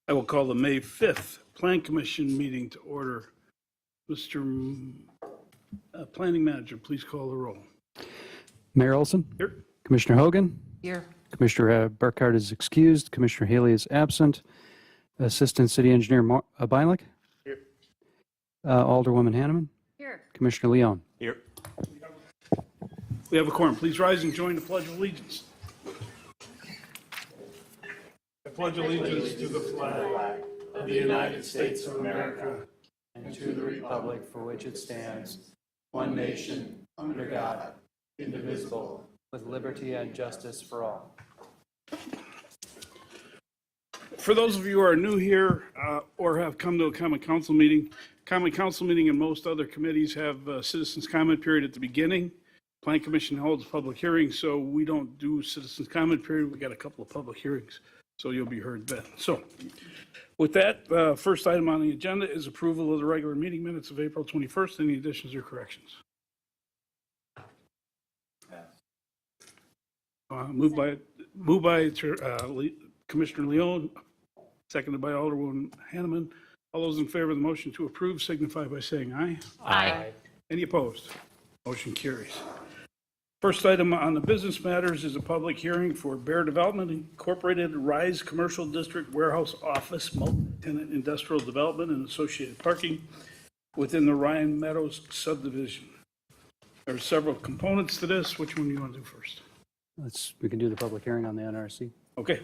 I will call the May 5th Plan Commission meeting to order. Mr. Planning Manager, please call the roll. Mayor Olson? Here. Commissioner Hogan? Here. Commissioner Burkhardt is excused. Commissioner Haley is absent. Assistant City Engineer Bylick? Here. Alderwoman Hanneman? Here. Commissioner Leon? Here. We have a quorum. Please rise and join the Pledge of Allegiance. I pledge allegiance to the flag of the United States of America and to the republic for which it stands, one nation, under God, indivisible, with liberty and justice for all. For those of you who are new here or have come to a common council meeting and most other committees have a citizens comment period at the beginning. Plan Commission holds public hearings, so we don't do citizens comment period. We got a couple of public hearings, so you'll be heard then. So with that, first item on the agenda is approval of the regular meeting minutes of April 21st. Any additions or corrections? Moved by Commissioner Leon, seconded by Alderwoman Hanneman. All those in favor of the motion to approve signify by saying aye. Aye. Any opposed? Motion carries. First item on the business matters is a public hearing for Bear Development Incorporated Rise Commercial District Warehouse Office Multi-Tenant Industrial Development and associated parking within the Ryan Meadows subdivision. There are several components to this. Which one do you want to do first? We can do the public hearing on the NRC. Okay,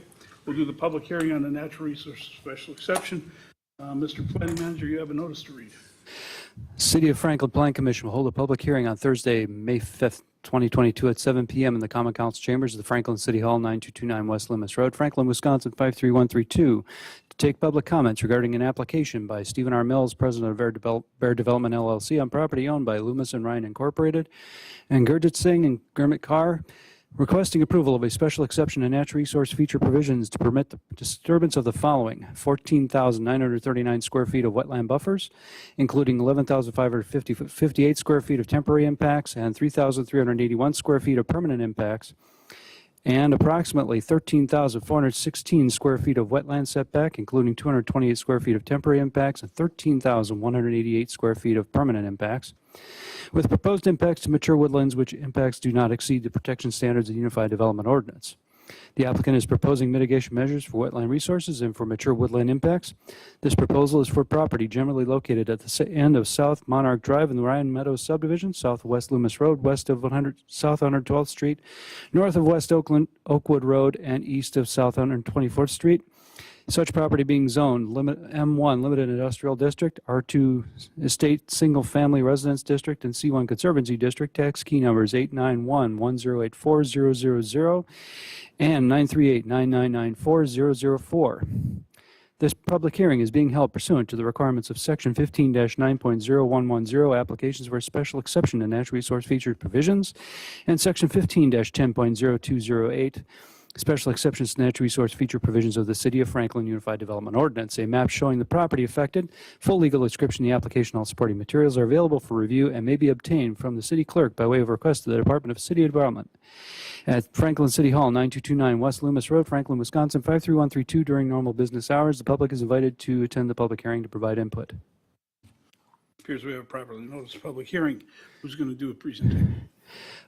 we'll do the public hearing on the natural resource special exception. Mr. Planning Manager, you have a notice to read. City of Franklin Plan Commission will hold a public hearing on Thursday, May 5th, 2022 at 7 p.m. in the Common Council Chambers of the Franklin City Hall, 9229 West Loomis Road, Franklin, Wisconsin 53132, to take public comments regarding an application by Stephen R. Mills, President of Bear Development LLC, on property owned by Loomis and Ryan Incorporated, and Gurjit Singh and Gurmit Kaur, requesting approval of a special exception to natural resource feature provisions to permit the disturbance of the following: 14,939 square feet of wetland buffers, including 11,558 square feet of temporary impacts and 3,381 square feet of permanent impacts, and approximately 13,416 square feet of wetland setback, including 228 square feet of temporary impacts and 13,188 square feet of permanent impacts, with proposed impacts to mature woodlands which impacts do not exceed the protection standards of the Unified Development Ordinance. The applicant is proposing mitigation measures for wetland resources and for mature woodland impacts. This proposal is for property generally located at the end of South Monarch Drive in the Ryan Meadows subdivision, south of West Loomis Road, west of South 112th Street, north of West Oakwood Road, and east of South 124th Street. Such property being zoned M1 Limited Industrial District, R2 Estate Single Family Residence District, and C1 Conservancy District. Tax key numbers 891-1084-000 and 938-9994-004. This public hearing is being held pursuant to the requirements of Section 15-9.0110, applications for a special exception to natural resource featured provisions, and Section 15-10.0208, special exceptions to natural resource feature provisions of the City of Franklin Unified Development Ordinance. A map showing the property affected, full legal description, the application, all supporting materials are available for review and may be obtained from the city clerk by way of request to the Department of City Development at Franklin City Hall, 9229 West Loomis Road, Franklin, Wisconsin 53132 during normal business hours. The public is invited to attend the public hearing to provide input. Appears we have a properly noticed public hearing. Who's going to do a presentation?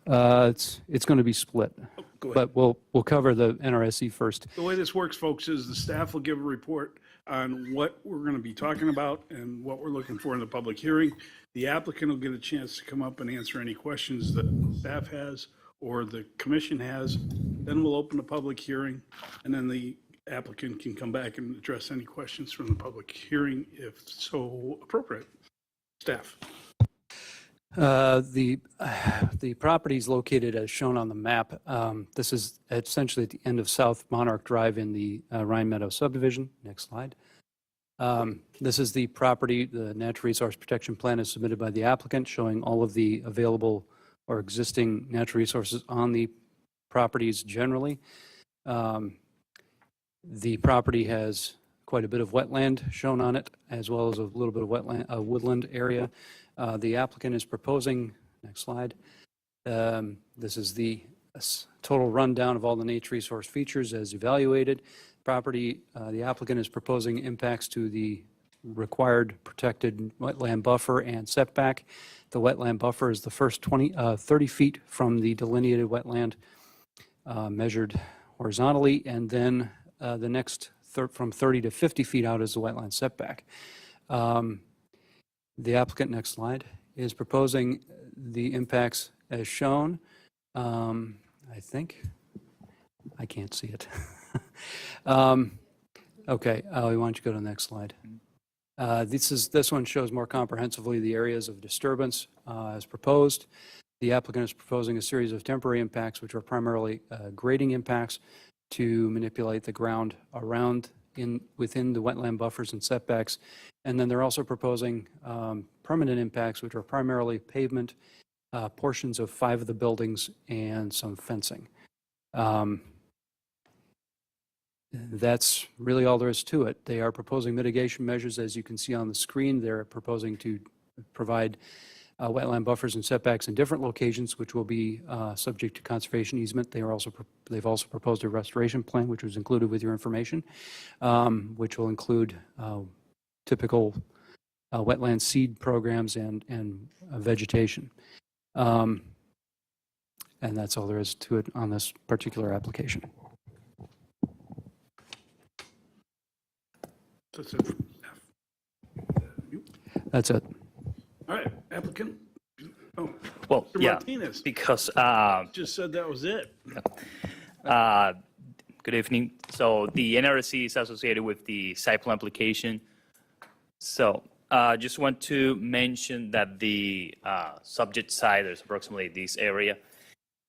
It's going to be split, Go ahead. but we'll cover the NRSC first. The way this works, folks, is the staff will give a report on what we're going to be talking about and what we're looking for in the public hearing. The applicant will get a chance to come up and answer any questions that staff has or the commission has. Then we'll open the public hearing, and then the applicant can come back and address any questions from the public hearing if so appropriate. Staff. The property is located as shown on the map. This is essentially at the end of South Monarch Drive in the Ryan Meadows subdivision. Next slide. This is the property. The natural resource protection plan is submitted by the applicant, showing all of the available or existing natural resources on the properties generally. The property has quite a bit of wetland shown on it, as well as a little bit of woodland area. The applicant is proposing, next slide, this is the total rundown of all the nature resource features as evaluated. property, the applicant is proposing impacts to the required protected wetland buffer and setback. The wetland buffer is the first 30 feet from the delineated wetland measured horizontally, and then the next from 30 to 50 feet out is the wetland setback. The applicant, next slide, is proposing the impacts as shown. I think, I can't see it. Okay, why don't you go to the next slide? This one shows more comprehensively the areas of disturbance as proposed. The applicant is proposing a series of temporary impacts, which are primarily grading impacts to manipulate the ground around within the wetland buffers and setbacks. And then they're also proposing permanent impacts, which are primarily pavement, portions of 5 of the buildings, and some fencing. That's really all there is to it. They are proposing mitigation measures, as you can see on the screen. They're proposing to provide wetland buffers and setbacks in different locations, which will be subject to conservation easement. They've also proposed a restoration plan, which was included with your information, which will include typical wetland seed programs and vegetation. And that's all there is to it on this particular application. That's it. That's it. All right, applicant. Oh, Well, Mr. yeah, Martinez because just said that was it. good evening. So the NRC is associated with the site plan application. So just want to mention that the subject site, there's approximately this area,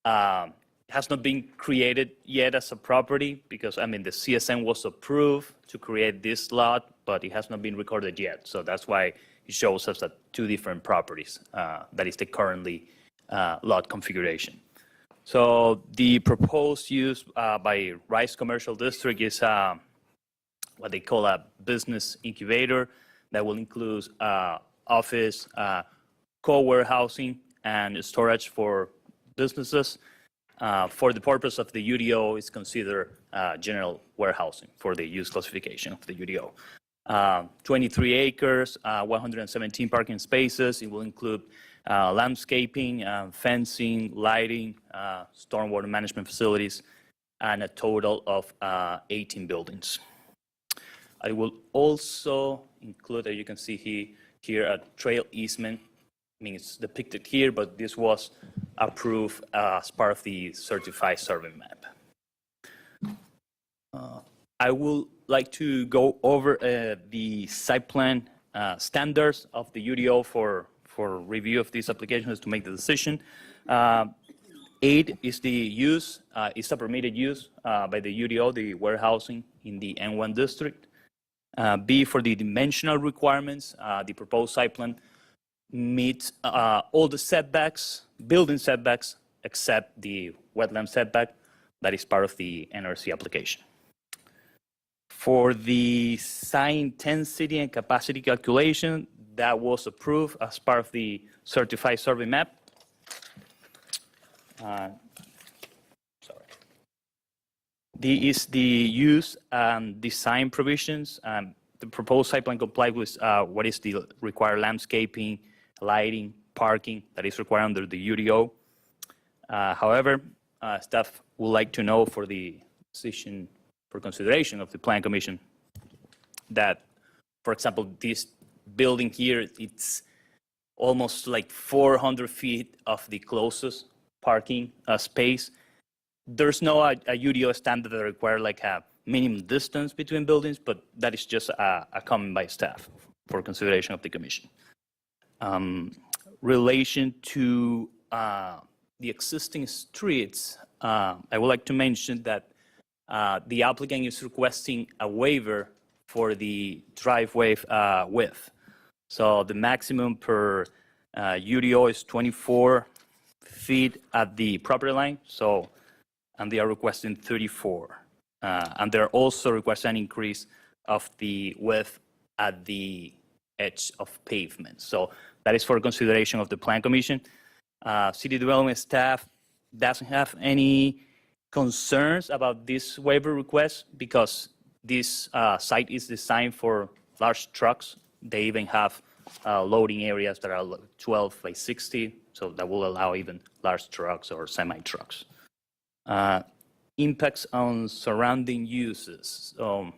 has not been created yet as a property because, I mean, the CSN was approved to create this lot, but it has not been recorded yet. So that's why it shows us that 2 different properties. That is the currently lot configuration. So the proposed use by Rice Commercial District is what they call a business incubator that will include office, co-warehousing, and storage for businesses. For the purpose of the UDO, is considered general warehousing for the use classification of the UDO. 23 acres, 117 parking spaces. It will include landscaping, fencing, lighting, stormwater management facilities, and a total of 18 buildings. I will also include, as you can see here, a trail easement. I mean, it's depicted here, but this was approved as part of the certified survey map. I would like to go over the site plan standards of the UDO for review of these applications to make the decision. 8 is the use, is a permitted use by the UDO, the warehousing in the N1 district. B, for the dimensional requirements, the proposed site plan meets all the setbacks, building setbacks, except the wetland setback that is part of the NRC application. For the site intensity and capacity calculation, that was approved as part of the certified survey map. Is the use and design provisions. The proposed site plan complies with what is the required landscaping, lighting, parking that is required under the UDO. However, staff would like to know for the decision for consideration of the Plan Commission that, for example, this building here, it's almost like 400 feet of the closest parking space. There's no a UDO standard that requires like a minimum distance between buildings, but that is just a comment by staff for consideration of the commission. Relation to the existing streets, I would like to mention that the applicant is requesting a waiver for the driveway width. So the maximum per UDO is 24 feet at the property line. So, and they are requesting 34. And they're also requesting an increase of the width at the edge of pavement. So that is for consideration of the Plan Commission. City Development staff doesn't have any concerns about this waiver request because this site is designed for large trucks. They even have loading areas that are 12 by 60, so that will allow even large trucks or semi-trucks. Impacts on surrounding uses. Go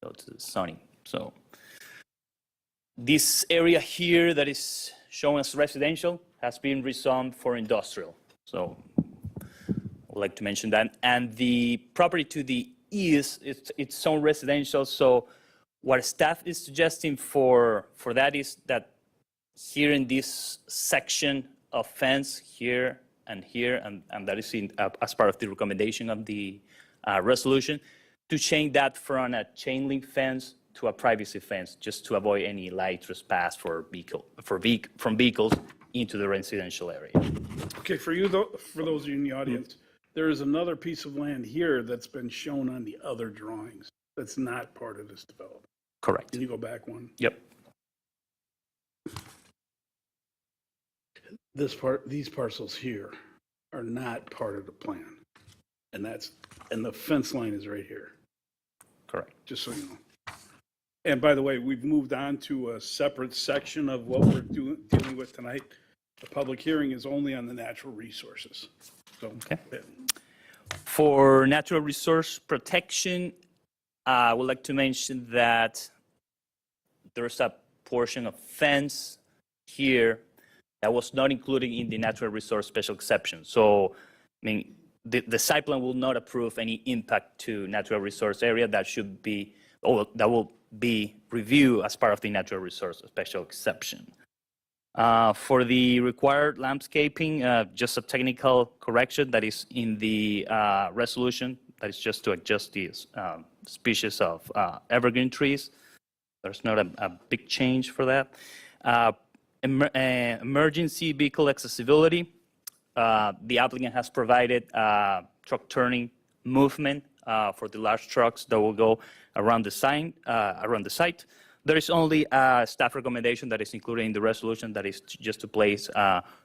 to the sunny. So this area here that is shown as residential has been rezoned for industrial. So I would like to mention that. And the property to the east, it's zoned residential. So what staff is suggesting for that is that here in this section of fence here, and that is as part of the recommendation of the resolution, to change that from a chain link fence to a privacy fence, just to avoid any light trespass from vehicles into the residential area. Okay, for you, though, for those of you in the audience, there is another piece of land here that's been shown on the other drawings that's not part of this development. Correct. Can you go back one? Yep. These parcels here are not part of the plan. And the fence line is right here, Correct. just so you know. And by the way, we've moved on to a separate section of what we're dealing with tonight. The public hearing is only on the natural resources. So, Okay. For natural resource protection, I would like to mention that there's a portion of fence here that was not included in the natural resource special exception. So, I mean, the site plan will not approve any impact to natural resource area that should be, or that will be reviewed as part of the natural resource special exception. For the required landscaping, just a technical correction that is in the resolution, that is just to adjust the species of evergreen trees. There's not a big change for that. Emergency vehicle accessibility. The applicant has provided truck turning movement for the large trucks that will go around the site. There is only a staff recommendation that is included in the resolution that is just to place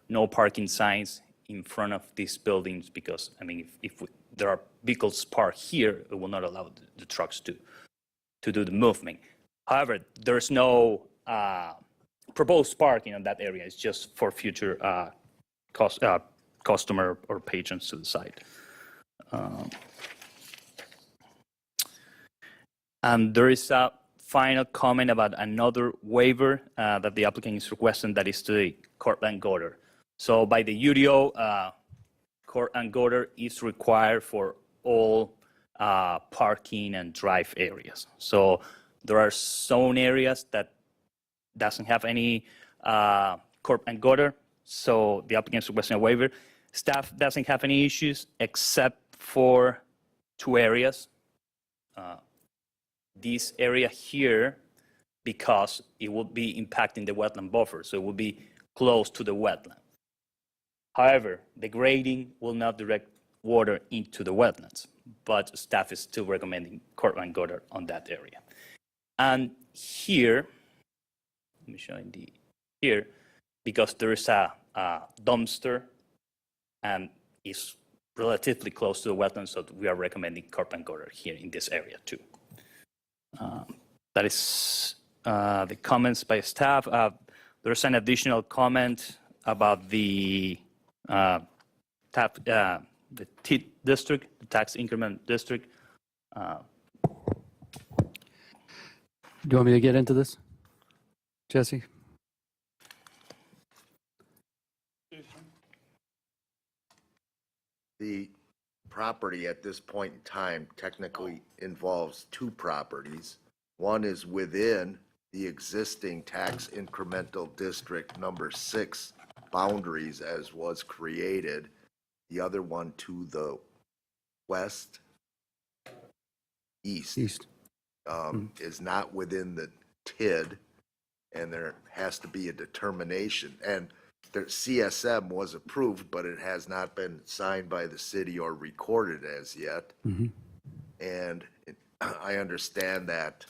no parking signs in front of these buildings because, I mean, if there are vehicles parked here, it will not allow the trucks to do the movement. However, there's no proposed parking in that area. It's just for future customer or patrons to the site. And there is a final comment about another waiver that the applicant is requesting, that is to the curb and gutter. So by the UDO, curb and gutter is required for all parking and drive areas. So there are zone areas that doesn't have any curb and gutter, so the applicant is requesting a waiver. Staff doesn't have any issues except for two areas. This area here, because it would be impacting the wetland buffer, so it would be close to the wetland. However, the grading will not direct water into the wetlands, but staff is still recommending curb and gutter on that area. And here, let me show you here, because there is a dumpster and it's relatively close to the wetlands, so we are recommending curb and gutter here in this area too. That is the comments by staff. There's an additional comment about the TID district, the tax increment district. Do you want me to get into this, Jesse? The property at this point in time technically involves two properties. One is within the existing tax incremental district number 6 boundaries as was created. The other one to the west, east. Is not within the TID, and there has to be a determination. And the CSM was approved, but it has not been signed by the city or recorded as yet. And I understand that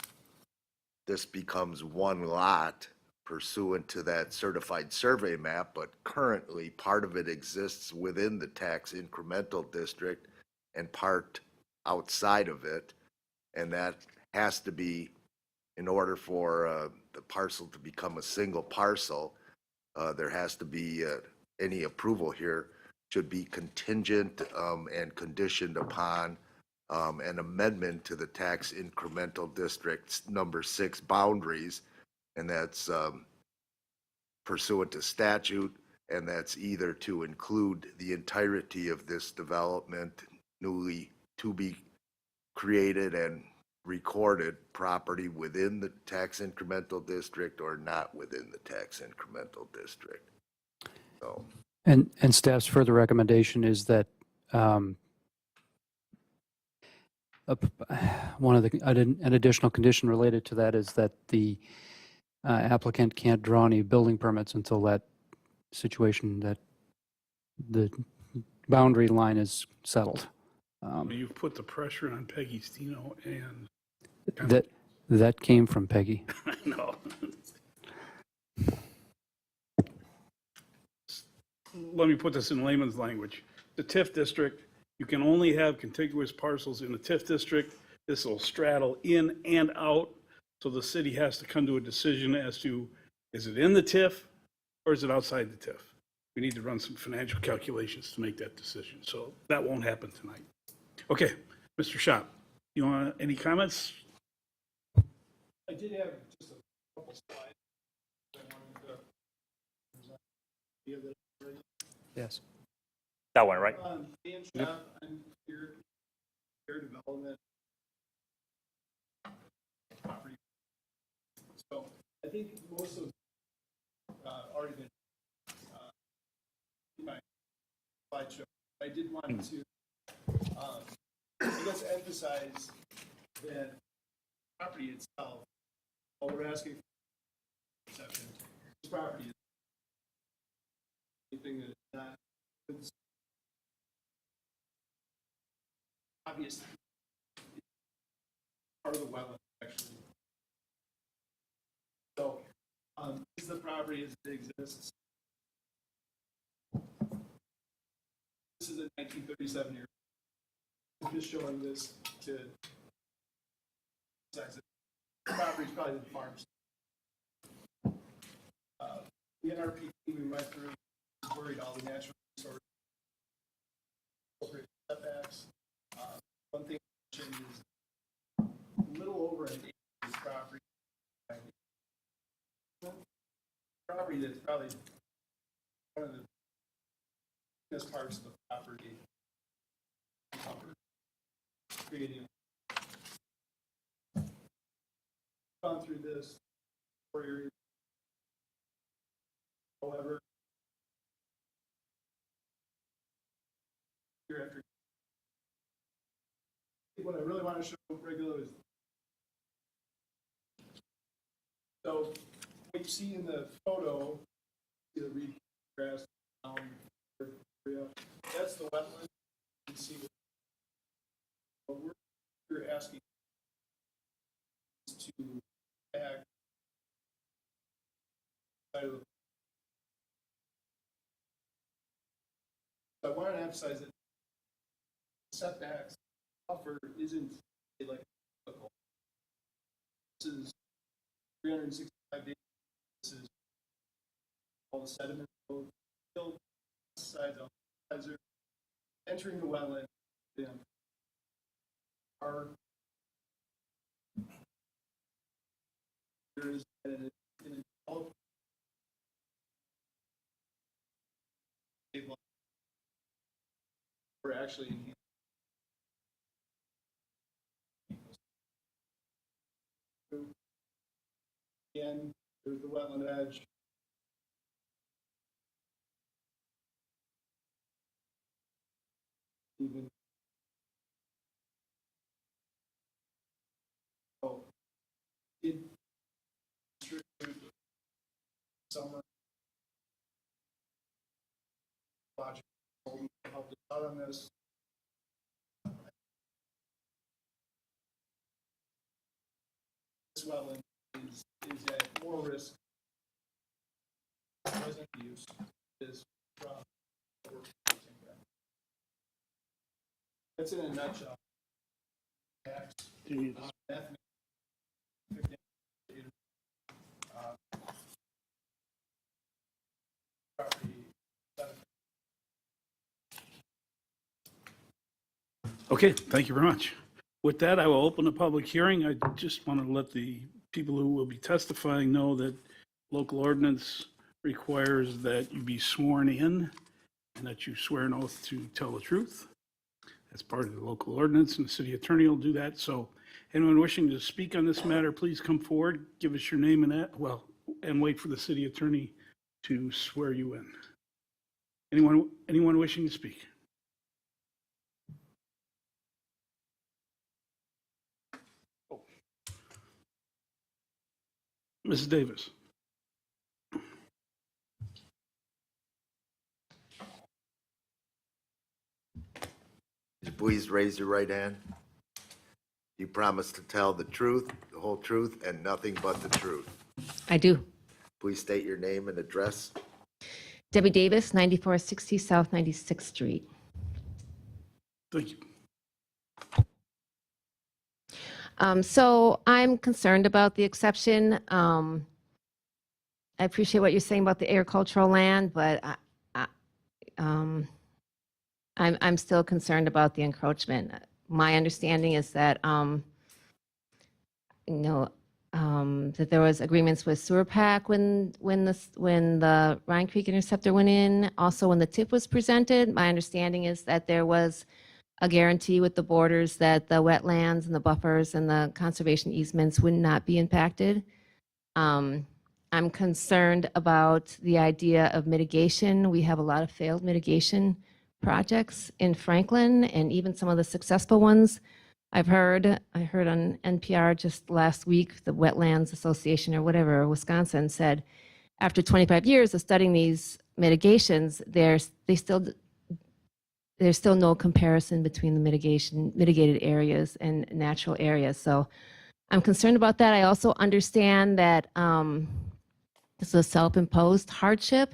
this becomes one lot pursuant to that certified survey map, but currently part of it exists within the tax incremental district and part outside of it. And that has to be, in order for the parcel to become a single parcel, there has to be, any approval here should be contingent and conditioned upon an amendment to the tax incremental district's number 6 boundaries, and that's pursuant to statute, and that's either to include the entirety of this development newly to be created and recorded property within the tax incremental district or not within the tax incremental district. So, And staff's further recommendation is that one of the, an additional condition related to that is that the applicant can't draw any building permits until that situation, that the boundary line is settled. You've put the pressure on Peggy Stino and, That came from Peggy. I know. Let me put this in layman's language. The TIF district, you can only have contiguous parcels in the TIF district. This will straddle in and out, so the city has to come to a decision as to, is it in the TIF or is it outside the TIF? We need to run some financial calculations to make that decision, so that won't happen tonight. Okay, Mr. Shop, you want any comments? I did have just a couple slides I wanted to present. Do you have that ready? Yes. That one, right? Dan Shop, I'm here, fair development. Property. So I think most of already been in my slideshow. I did want to, I guess, emphasize that property itself, all we're asking for exception, this property is anything that is not obvious part of the wetland actually. So this is the property as it exists. This is a 1937 year. I'm just showing this to size it. The property is probably the farms. The NRPP we went through worried all the natural resources, setbacks. One thing I mentioned is a little over an acre of this property. Property that's probably one of the best parts of the property. Creating. Gone through this 4 areas. However, year after what I really want to show regular is so what you see in the photo, see the reed grass area, that's the wetland. You can see what we're asking is to add side of the. So I want to emphasize that setbacks buffer isn't like typical. This is 365 days. This is all the sediment filled sides on the entering the wetland. Are there is an developed we're actually enhancing. Again, there's the wetland edge. Even so, it summer logic helped us out on this. This wetland is at more risk. Present use is from that's in a nutshell. impacts. Do you need this? That property. Okay, thank you very much. With that, I will open the public hearing. I just want to let the people who will be testifying know that local ordinance requires that you be sworn in and that you swear an oath to tell the truth. That's part of the local ordinance, and the city attorney will do that. So anyone wishing to speak on this matter, please come forward, give us your name and that, well, and wait for the city attorney to swear you in. Anyone wishing to speak? Mrs. Davis. Would you please raise your right hand? You promise to tell the truth, the whole truth, and nothing but the truth. I do. Please state your name and address. Debbie Davis, 9460 South 96th Street. Thank you. So I'm concerned about the exception. I appreciate what you're saying about the agricultural land, but I'm still concerned about the encroachment. My understanding is that, that there was agreements with Sewer Pack when the Rhine Creek Interceptor went in. Also, when the TIF was presented, my understanding is that there was a guarantee with the borders that the wetlands and the buffers and the conservation easements would not be impacted. I'm concerned about the idea of mitigation. We have a lot of failed mitigation projects in Franklin, and even some of the successful ones. I heard on NPR just last week, the Wetlands Association or whatever, Wisconsin, said after 25 years of studying these mitigations, there's still no comparison between the mitigated areas and natural areas. So I'm concerned about that. I also understand that this is a self-imposed hardship,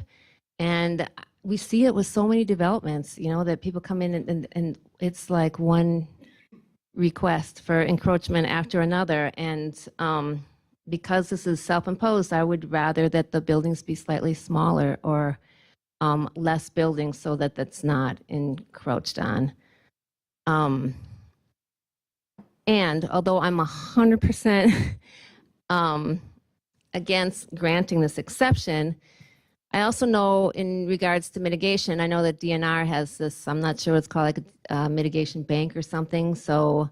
and we see it with so many developments, that people come in and it's like one request for encroachment after another. And because this is self-imposed, I would rather that the buildings be slightly smaller or less buildings so that that's not encroached on. And although I'm 100% against granting this exception, I also know in regards to mitigation, I know that DNR has this, I'm not sure what it's called, like a mitigation bank or something. So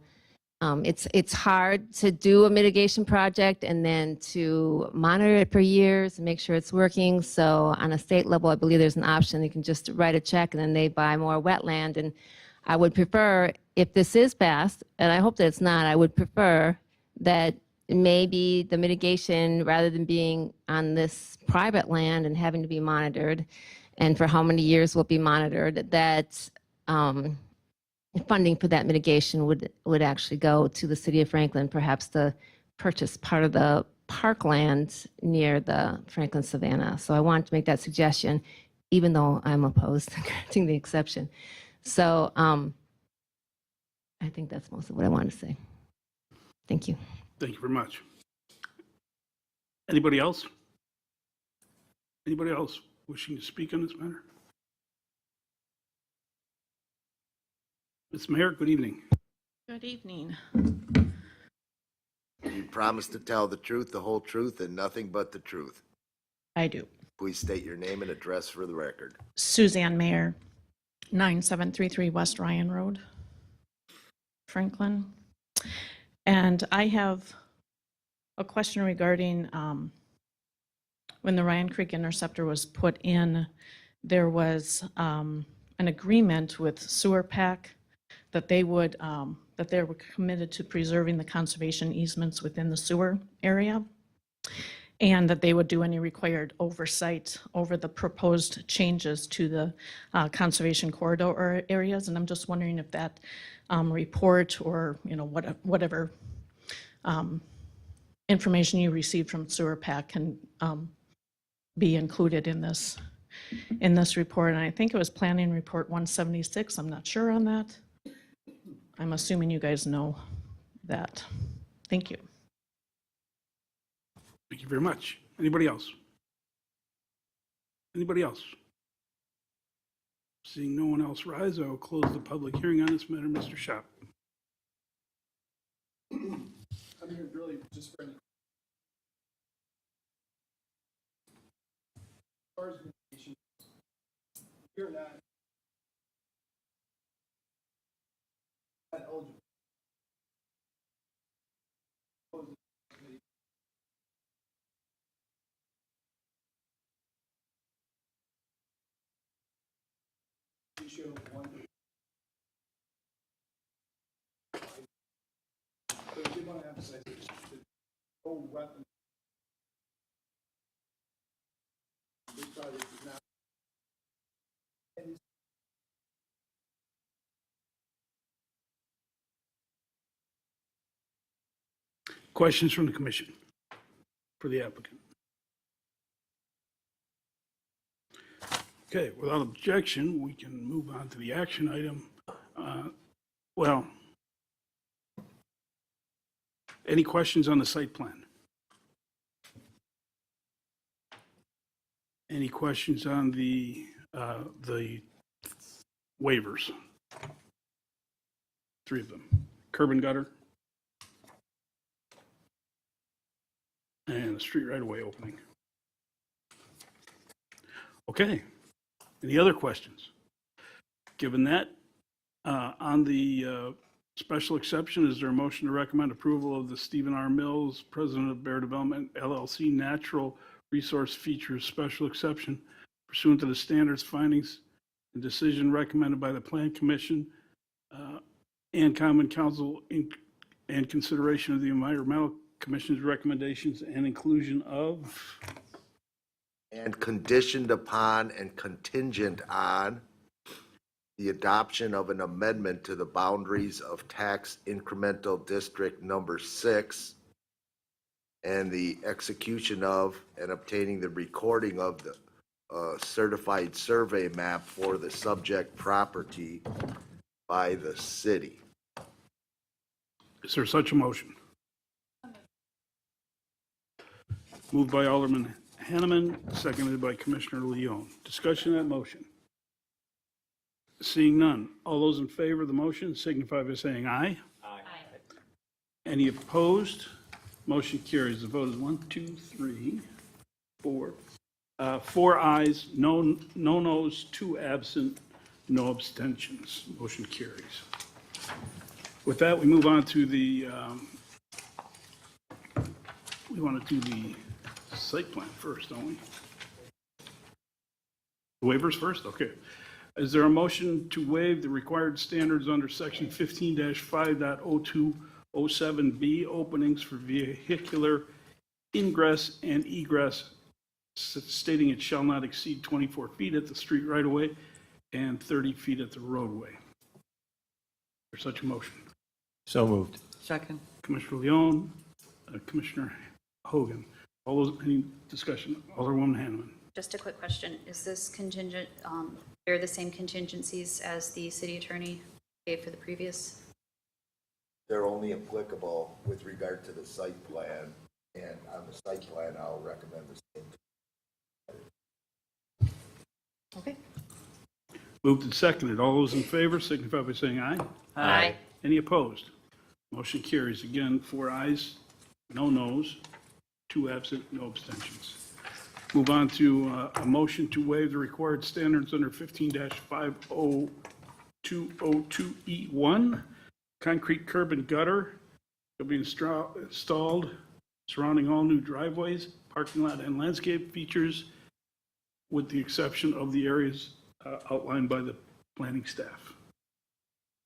it's hard to do a mitigation project and then to monitor it for years and make sure it's working. So on a state level, I believe there's an option. You can just write a check and then they buy more wetland. And I would prefer, if this is passed, and I hope that it's not, I would prefer that maybe the mitigation, rather than being on this private land and having to be monitored, and for how many years will be monitored, that funding for that mitigation would actually go to the city of Franklin, perhaps to purchase part of the parkland near the Franklin Savannah. So I wanted to make that suggestion, even though I'm opposed to granting the exception. So I think that's most of what I want to say. Thank you. Thank you very much. Anybody else? Anybody else wishing to speak on this matter? Ms. Mayor, good evening. Good evening. You promise to tell the truth, the whole truth, and nothing but the truth. I do. Please state your name and address for the record. Suzanne Mayer, 9733 West Ryan Road, Franklin. And I have a question regarding when the Ryan Creek Interceptor was put in, there was an agreement with Sewer Pack that they were committed to preserving the conservation easements within the sewer area, and that they would do any required oversight over the proposed changes to the conservation corridor areas. And I'm just wondering if that report or whatever information you received from Sewer Pack can be included in this report. And I think it was Planning Report 176. I'm not sure on that. I'm assuming you guys know that. Thank you. Thank you very much. Anybody else? Anybody else? Seeing no one else rise, I will close the public hearing on this matter. Mr. Shop. I'm here really just for any. As far as mitigation, you're not eligible. You show one. So I did want to emphasize this, that no wetland. This project is not. And Questions from the commission for the applicant? Okay, without objection, we can move on to the action item. Well, any questions on the site plan? Any questions on the waivers? 3 of them. Curb and gutter. And the street right-of-way opening. Okay. Any other questions? Given that, on the special exception, is there a motion to recommend approval of the Stephen R. Mills, President of Bear Development LLC Natural Resource Features Special Exception pursuant to the standards, findings, and decision recommended by the Plan Commission and Common Council and consideration of the Environmental Commission's recommendations and inclusion of? And conditioned upon and contingent on the adoption of an amendment to the boundaries of tax incremental district number 6 and the execution of and obtaining the recording of the certified survey map for the subject property by the city. Is there such a motion? Moved by Alderman Hanneman, seconded by Commissioner Leone. Discussion of that motion. Seeing none. All those in favor of the motion signify by saying aye. Aye. Any opposed? Motion carries. The vote is 1, 2, 3, 4. 4 ayes, no noes, 2 absent, no abstentions. Motion carries. With that, we move on to the, we want to do the site plan first, don't we? Waivers first? Okay. Is there a motion to waive the required standards under section 15-5.0207B, openings for vehicular ingress and egress, stating it shall not exceed 24 feet at the street right-of-way and 30 feet at the roadway? Is there such a motion? So moved. Second. Commissioner Leone, Commissioner Hogan. All those, any discussion? Alderwoman Hanneman. Just a quick question. Is this contingent, bear the same contingencies as the city attorney gave for the previous? They're only applicable with regard to the site plan, and on the site plan, I'll recommend the same. Okay. Moved and seconded. All those in favor signify by saying aye. Aye. Any opposed? Motion carries. Again, 4 ayes, no noes, 2 absent, no abstentions. Move on to a motion to waive the required standards under 15-50202E1. Concrete curb and gutter will be installed surrounding all new driveways, parking lot, and landscape features, with the exception of the areas outlined by the planning staff.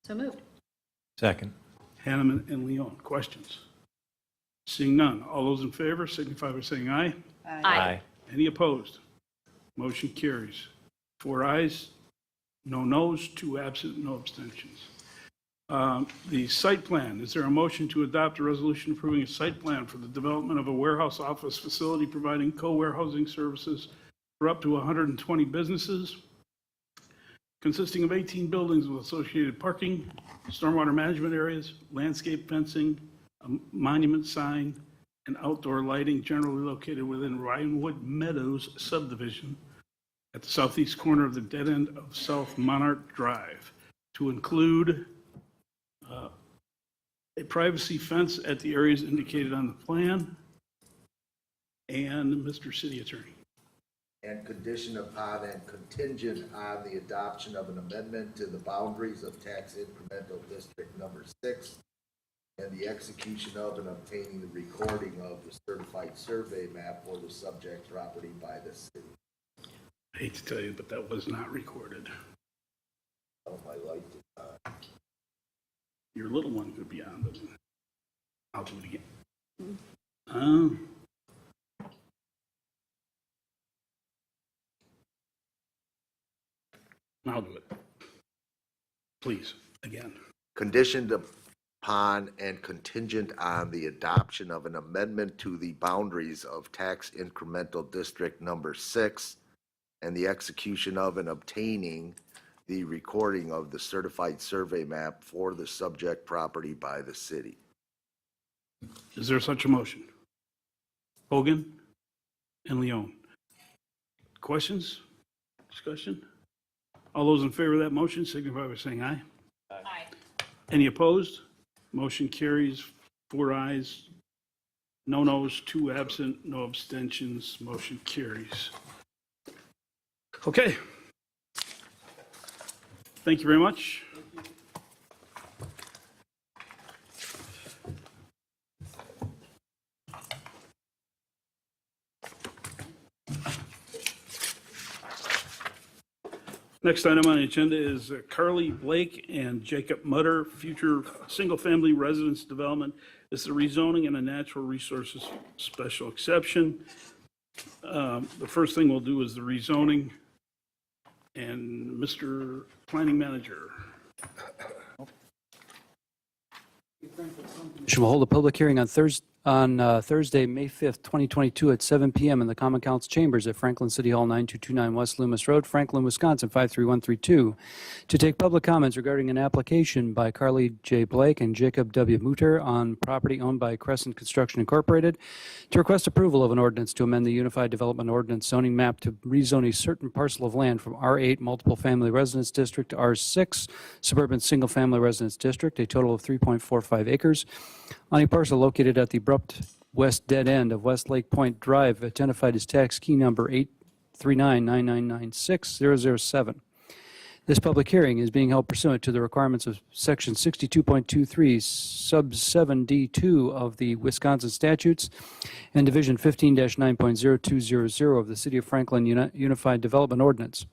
So moved. Second. Hanneman and Leone. Questions? Seeing none. All those in favor signify by saying aye. Aye. Any opposed? Motion carries. 4 ayes, no noes, 2 absent, no abstentions. The site plan, is there a motion to adopt a resolution approving a site plan for the development of a warehouse office facility providing co-warehousing services for up to 120 businesses consisting of 18 buildings with associated parking, stormwater management areas, landscape fencing, a monument sign, and outdoor lighting generally located within Ryanwood Meadows subdivision at the southeast corner of the dead end of South Monarch Drive, to include a privacy fence at the areas indicated on the plan. And Mr. City Attorney. And conditioned upon and contingent on the adoption of an amendment to the boundaries of tax incremental district number 6 and the execution of and obtaining the recording of the certified survey map for the subject property by the city. I hate to tell you, but that was not recorded. Oh, my light is on. Your little one could be on, but I'll do it again. I'll do it. Please, again. Conditioned upon and contingent on the adoption of an amendment to the boundaries of tax incremental district number 6 and the execution of and obtaining the recording of the certified survey map for the subject property by the city. Is there such a motion? Hogan and Leon. Questions? Discussion? All those in favor of that motion signify by saying aye. Aye. Any opposed? Motion carries, 4 ayes, no noes, 2 absent, no abstentions. Motion carries. Okay. Thank you very much. Next item on the agenda is Carly Blake and Jacob Mutter, future single-family residence development. This is a rezoning and a natural resources special exception. The first thing we'll do is the rezoning. And Mr. Planning Manager. Commission will hold a public hearing on Thursday, May 5th, 2022 at 7 p.m. in the Common Council Chambers at Franklin City Hall, 9229 West Loomis Road, Franklin, Wisconsin, 53132, to take public comments regarding an application by Carly J. Blake and Jacob W. Mutter on property owned by Crescent Construction Incorporated to request approval of an ordinance to amend the Unified Development Ordinance zoning map to rezone a certain parcel of land from R8 Multiple Family Residence District to R6 Suburban Single Family Residence District, a total of 3.45 acres, on a parcel located at the abrupt west dead end of West Lake Point Drive, identified as tax key number 839996007. This public hearing is being held pursuant to the requirements of Section 62.23, Sub 7D2 of the Wisconsin statutes and Division 15-9.0200 of the City of Franklin Unified Development Ordinance.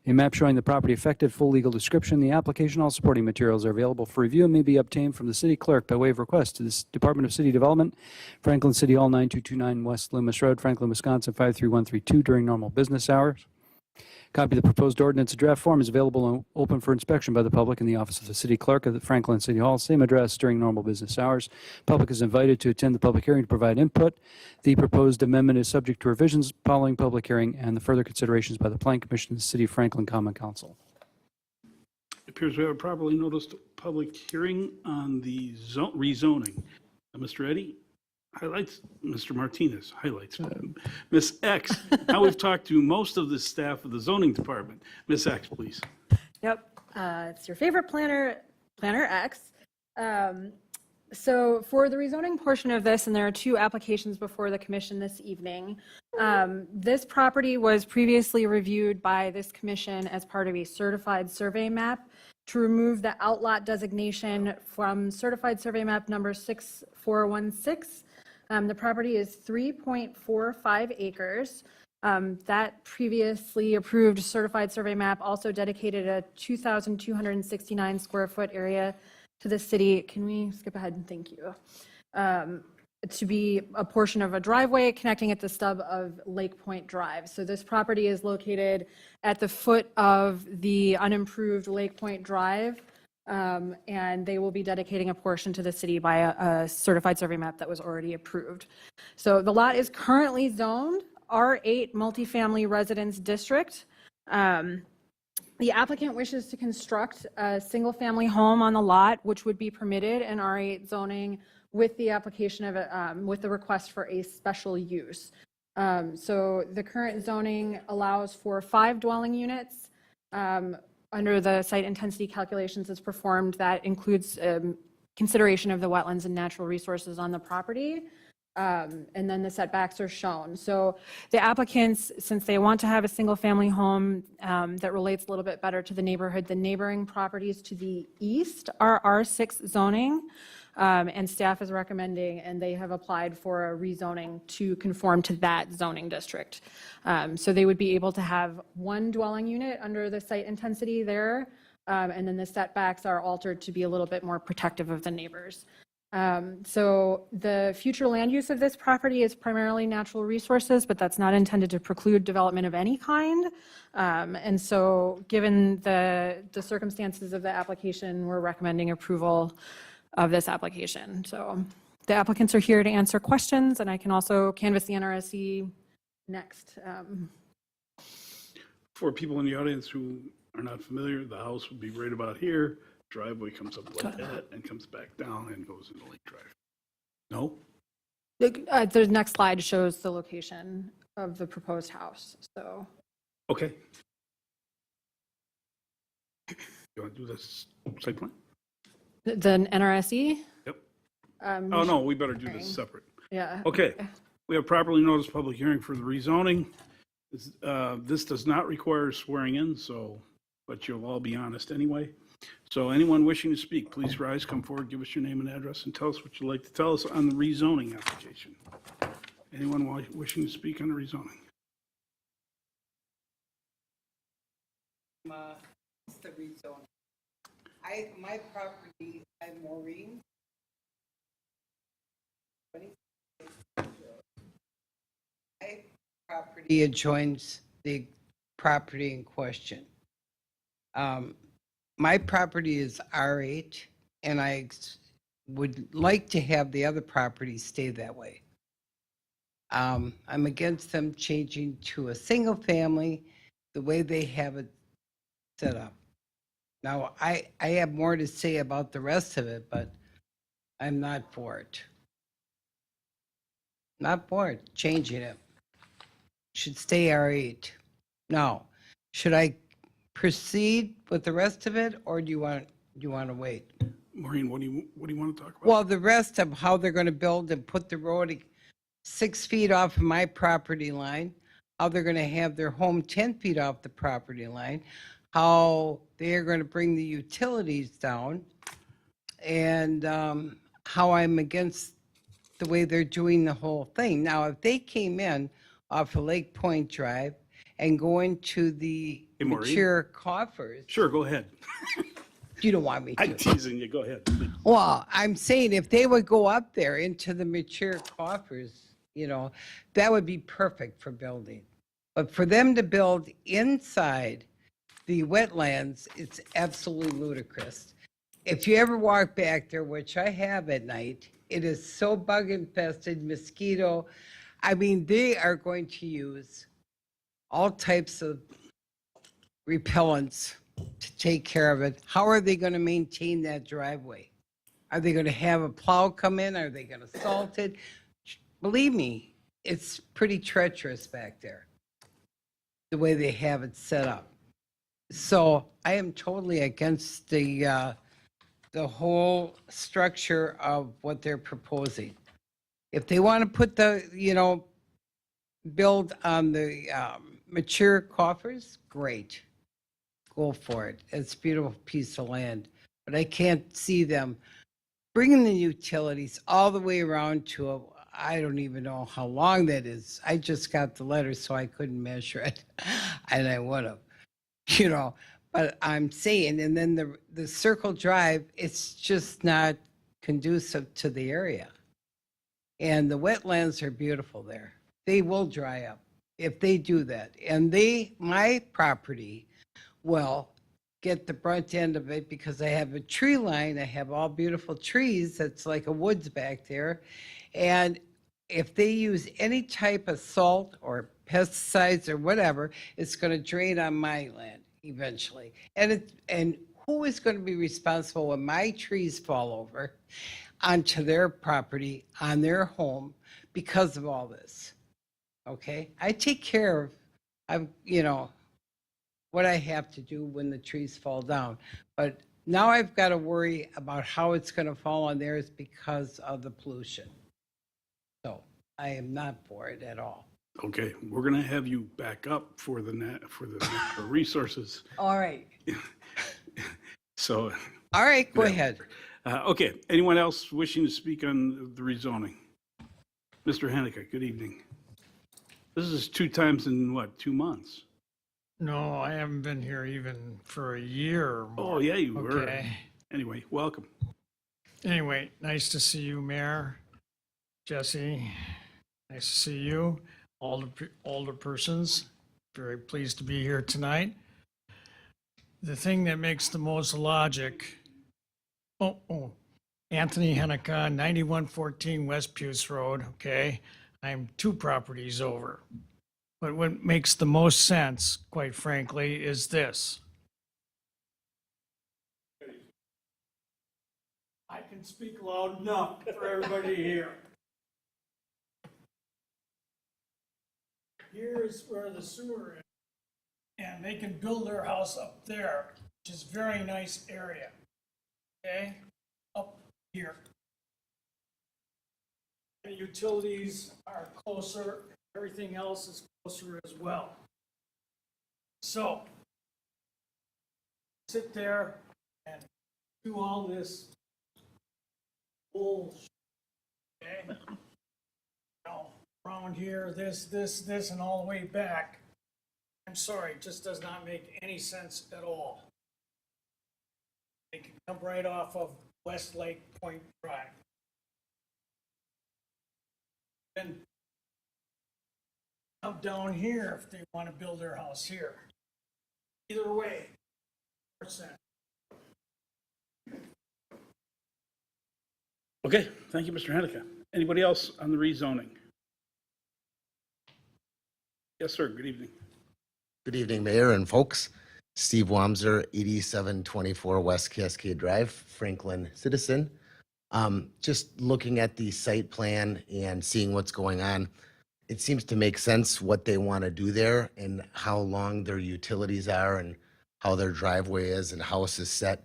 A map showing the property affected, full legal description, the application, all supporting materials are available for review and may be obtained from the city clerk by way of request to the Department of City Development, Franklin City Hall, 9229 West Loomis Road, Franklin, Wisconsin, 53132 during normal business hours. Copy of the proposed ordinance in draft form is available and open for inspection by the public in the office of the city clerk at the Franklin City Hall, same address during normal business hours. Public is invited to attend the public hearing to provide input. The proposed amendment is subject to revisions following public hearing and the further considerations by the Planning Commission and the City of Franklin Common Council. It appears we have a properly noticed public hearing on the rezoning. Mr. Eddy, highlights. Mr. Martinez, highlights. Ms. X, now we've talked to most of the staff of the zoning department. Ms. X, please. Yep, it's your favorite planner, Planner X. So for the rezoning portion of this, and there are 2 applications before the commission this evening. This property was previously reviewed by this commission as part of a certified survey map to remove the outlot designation from certified survey map number 6416. The property is 3.45 acres. That previously approved certified survey map also dedicated a 2,269 square foot area to the city. Can we skip ahead? Thank you. To be a portion of a driveway connecting at the stub of Lake Point Drive. So this property is located at the foot of the unimproved Lake Point Drive. And they will be dedicating a portion to the city by a certified survey map that was already approved. So the lot is currently zoned R8 Multifamily Residence District. The applicant wishes to construct a single-family home on the lot, which would be permitted in R8 zoning with the application of, with the request for a special use. So the current zoning allows for 5 dwelling units. Under the site intensity calculations that's performed, that includes consideration of the wetlands and natural resources on the property. And then the setbacks are shown. So the applicants, since they want to have a single-family home that relates a little bit better to the neighborhood, the neighboring properties to the east are R6 zoning, and staff is recommending, and they have applied for a rezoning to conform to that zoning district. So they would be able to have 1 dwelling unit under the site intensity there, and then the setbacks are altered to be a little bit more protective of the neighbors. So the future land use of this property is primarily natural resources, but that's not intended to preclude development of any kind. And so given the circumstances of the application, we're recommending approval of this application. So the applicants are here to answer questions, and I can also canvass the NRSE next. For people in the audience who are not familiar, the house would be right about here. Driveway comes up like that and comes back down and goes into Lake Drive. No? The next slide shows the location of the proposed house, so. Okay. You want to do this site plan? The NRSE? Yep. Oh, no, we better do this separate. Yeah. Okay. We have properly noticed public hearing for the rezoning. This does not require swearing in, so, but you'll all be honest anyway. So anyone wishing to speak, please rise, come forward, give us your name and address, and tell us what you'd like to tell us on the rezoning application. Anyone wishing to speak on the rezoning? It's the rezoning. My property, I'm Maureen. My property adjoins the property in question. My property is R8, and I would like to have the other properties stay that way. I'm against them changing to a single family the way they have it set up. Now, I have more to say about the rest of it, but I'm not for it. Not for it, changing it. Should stay R8. Now, should I proceed with the rest of it, or do you want to wait? Maureen, what do you want to talk about? Well, the rest of how they're going to build and put the road 6 feet off of my property line, how they're going to have their home 10 feet off the property line, how they're going to bring the utilities down, and how I'm against the way they're doing the whole thing. Now, if they came in off of Lake Point Drive and go into the Hey, Maureen? mature coffers, Sure, go ahead. you don't want me to. I'm teasing you, go ahead. please. Well, I'm saying if they would go up there into the mature coffers, that would be perfect for building. But for them to build inside the wetlands, it's absolutely ludicrous. If you ever walk back there, which I have at night, it is so bug infested, mosquito. I mean, they are going to use all types of repellents to take care of it. How are they going to maintain that driveway? Are they going to have a plow come in? Are they going to salt it? Believe me, it's pretty treacherous back there, the way they have it set up. So I am totally against the whole structure of what they're proposing. If they want to put build on the mature coffers, great. Go for it. It's a beautiful piece of land. But I can't see them bringing the utilities all the way around to I don't even know how long that is. I just got the letter, so I couldn't measure it. And I would have, But I'm saying, and then the circle drive, it's just not conducive to the area. And the wetlands are beautiful there. They will dry up if they do that. And my property will get the brunt end of it because I have a tree line. I have all beautiful trees. That's like a woods back there. And if they use any type of salt or pesticides or whatever, it's going to drain on my land. eventually. And who is going to be responsible when my trees fall over onto their property, on their home, because of all this? Okay, I take care of, what I have to do when the trees fall down. But now I've got to worry about how it's going to fall on theirs because of the pollution. So I am not for it at all. Okay, we're gonna have you back up for the natural resources. All right. So, All right, go ahead. okay, anyone else wishing to speak on the rezoning? Mr. Haneke, good evening. This is 2 times in what, 2 months? No, I haven't been here even for a year or more. Oh, yeah, you were. Okay. Anyway, welcome. Anyway, nice to see you, Mayor. Jesse, nice to see you. All the older persons, very pleased to be here tonight. The thing that makes the most logic, Anthony Hennica, 9114 West Puce Road, okay? I'm 2 properties over. But what makes the most sense, quite frankly, is this. I can speak loud enough for everybody to hear. Here's where the sewer is, and they can build their house up there, which is very nice area, okay? Up here. The utilities are closer, everything else is closer as well. So, sit there and do all this bullshit, okay? Now, around here, this, and all the way back. I'm sorry, it just does not make any sense at all. They can come right off of West Lake Point Drive. And come down here if they want to build their house here. Either way, %. Okay, thank you, Mr. Haneke. Anybody else on the rezoning? Yes, sir, good evening. Good evening, Mayor and folks. Steve Wamser, 8724 West Cascade Drive, Franklin citizen. Just looking at the site plan and seeing what's going on, it seems to make sense what they want to do there and how long their utilities are and how their driveway is and house is set.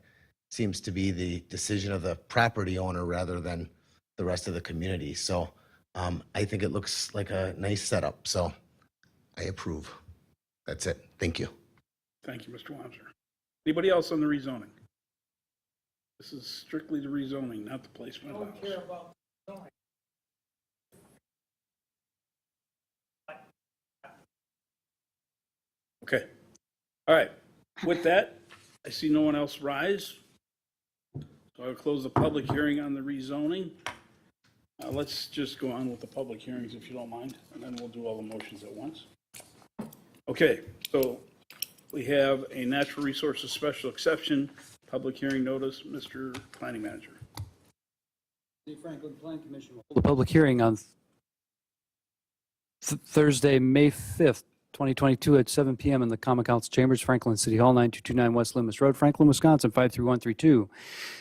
Seems to be the decision of the property owner rather than the rest of the community. So I think it looks like a nice setup. So I approve. That's it. Thank you. Thank you, Mr. Wamser. Anybody else on the rezoning? This is strictly the rezoning, not the placement of Don't the care house. about zoning. Okay. All right. With that, I see no one else rise. So I'll close the public hearing on the rezoning. Let's just go on with the public hearings if you don't mind, and then we'll do all the motions at once. Okay, so we have a natural resources special exception, public hearing notice. Mr. Planning Manager. The Franklin Plan Commission will hold a public hearing on Thursday, May 5th, 2022 at 7 p.m. in the Common Council Chambers, Franklin City Hall, 9229 West Loomis Road, Franklin, Wisconsin, 53132.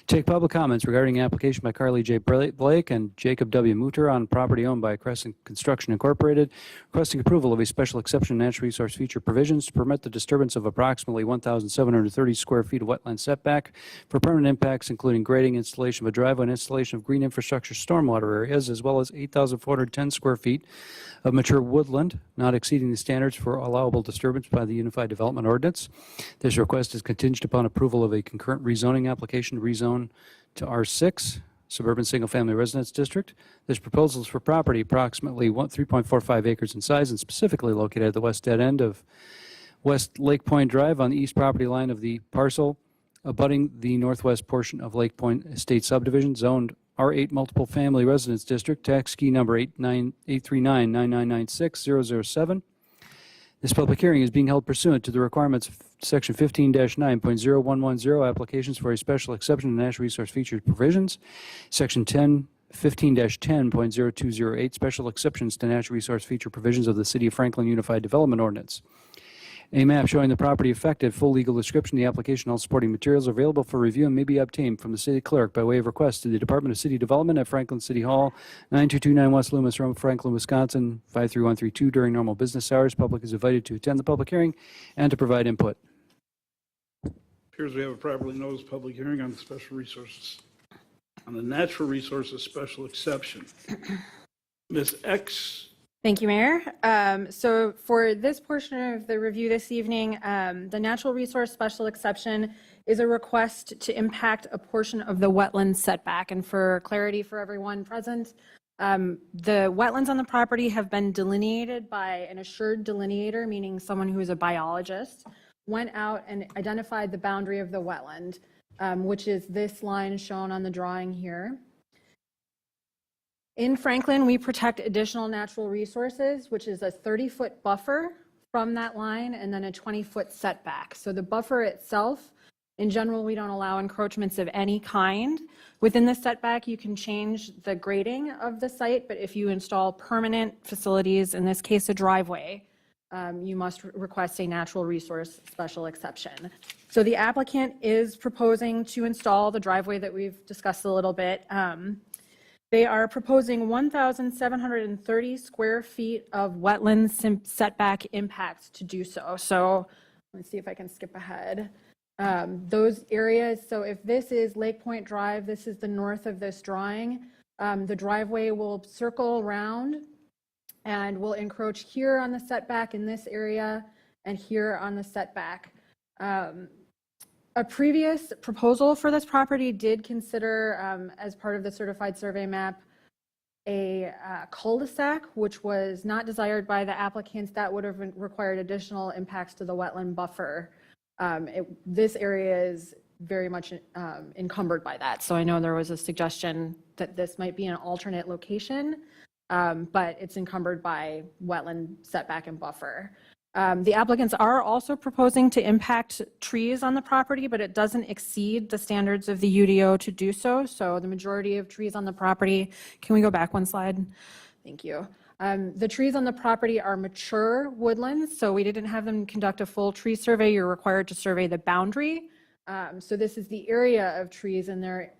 Take public comments regarding an application by Carly J. Blake and Jacob W. Mutter on property owned by Crescent Construction Incorporated, requesting approval of a special exception to natural resource feature provisions to permit the disturbance of approximately 1,730 square feet of wetland setback for permanent impacts, including grading, installation of a driveway, and installation of green infrastructure stormwater areas, as well as 8,410 square feet of mature woodland, not exceeding the standards for allowable disturbance by the Unified Development Ordinance. This request is contingent upon approval of a concurrent rezoning application to rezone to R6, Suburban Single Family Residence District. This proposal is for property approximately 3.45 acres in size and specifically located at the west dead end of West Lake Point Drive on the east property line of the parcel abutting the northwest portion of Lake Point Estate Subdivision, zoned R8 Multiple Family Residence District, tax key number 8399996-007. This public hearing is being held pursuant to the requirements of Section 15-9.0110, applications for a special exception to natural resource features provisions, Section 15-10.0208, special exceptions to natural resource feature provisions of the City of Franklin Unified Development Ordinance. A map showing the property affected, full legal description, the application, all supporting materials are available for review and may be obtained from the city clerk by way of request to the Department of City Development at Franklin City Hall, 9229 West Loomis Road, Franklin, Wisconsin, 53132 during normal business hours. Public is invited to attend the public hearing and to provide input. Appears we have a properly noticed public hearing on the special resources, on the natural resources special exception. Ms. X, Thank you, Mayor. So for this portion of the review this evening, the natural resource special exception is a request to impact a portion of the wetland setback. And for clarity for everyone present, the wetlands on the property have been delineated by an assured delineator, meaning someone who is a biologist, went out and identified the boundary of the wetland, which is this line shown on the drawing here. In Franklin, we protect additional natural resources, which is a 30-foot buffer from that line and then a 20-foot setback. So the buffer itself, in general, we don't allow encroachments of any kind. Within the setback, you can change the grading of the site, but if you install permanent facilities, in this case a driveway, you must request a natural resource special exception. So the applicant is proposing to install the driveway that we've discussed a little bit. They are proposing 1,730 square feet of wetland setback impact to do so. So let's see if I can skip ahead. Those areas, so if this is Lake Point Drive, this is the north of this drawing, the driveway will circle around and will encroach here on the setback in this area and here on the setback. A previous proposal for this property did consider, as part of the certified survey map, a cul-de-sac, which was not desired by the applicants. That would have required additional impacts to the wetland buffer. This area is very much encumbered by that. So I know there was a suggestion that this might be an alternate location, but it's encumbered by wetland setback and buffer. The applicants are also proposing to impact trees on the property, but it doesn't exceed the standards of the UDO to do so. So the majority of trees on the property, can we go back one slide? Thank you. The trees on the property are mature woodlands, so we didn't have them conduct a full tree survey. You're required to survey the boundary. So this is the area of trees, and they're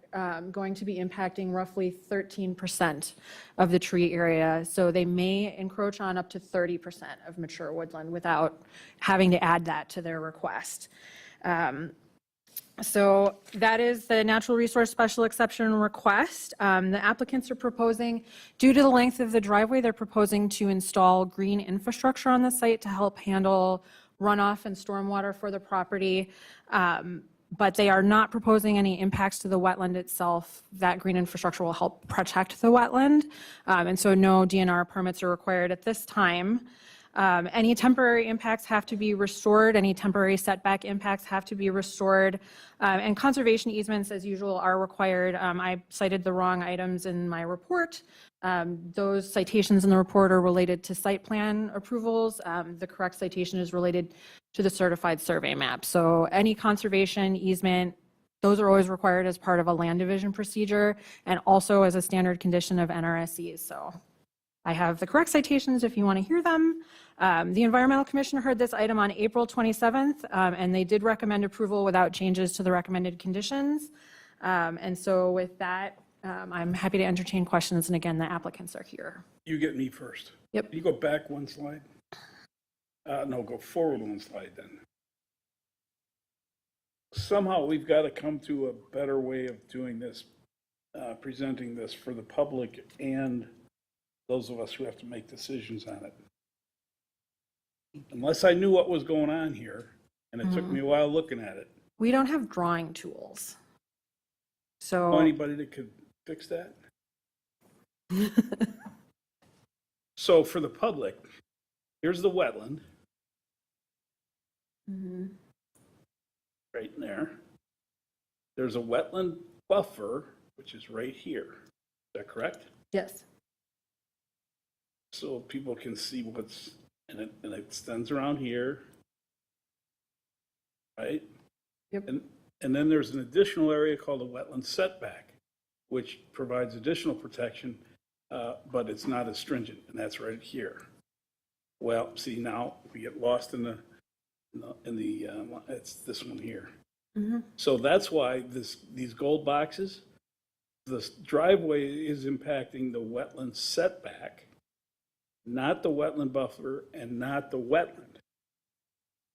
going to be impacting roughly 13% of the tree area. So they may encroach on up to 30% of mature woodland without having to add that to their request. So that is the natural resource special exception request. The applicants are proposing, due to the length of the driveway, they're proposing to install green infrastructure on the site to help handle runoff and stormwater for the property. But they are not proposing any impacts to the wetland itself. That green infrastructure will help protect the wetland. And so no DNR permits are required at this time. Any temporary impacts have to be restored. Any temporary setback impacts have to be restored. And conservation easements, as usual, are required. I cited the wrong items in my report. Those citations in the report are related to site plan approvals. The correct citation is related to the certified survey map. So any conservation easement, those are always required as part of a land division procedure and also as a standard condition of NRSEs. So I have the correct citations if you want to hear them. The Environmental Commission heard this item on April 27th, and they did recommend approval without changes to the recommended conditions. And so with that, I'm happy to entertain questions. And again, the applicants are here. you get me first. Yep. Can you go back one slide? No, go forward one slide then. Somehow we've got to come to a better way of doing this, presenting this for the public and those of us who have to make decisions on it. Unless I knew what was going on here, and it took me a while looking at it. We don't have drawing tools. So Know anybody that could fix that? So for the public, here's the wetland. Right in there. There's a wetland buffer, which is right here. Is that correct? yes. So people can see what's, and it extends around here. Right? Yep. And then there's an additional area called a wetland setback, which provides additional protection, but it's not as stringent, and that's right here. Well, see, now we get lost in the it's this one here. So that's why these gold boxes, this driveway is impacting the wetland setback, not the wetland buffer and not the wetland.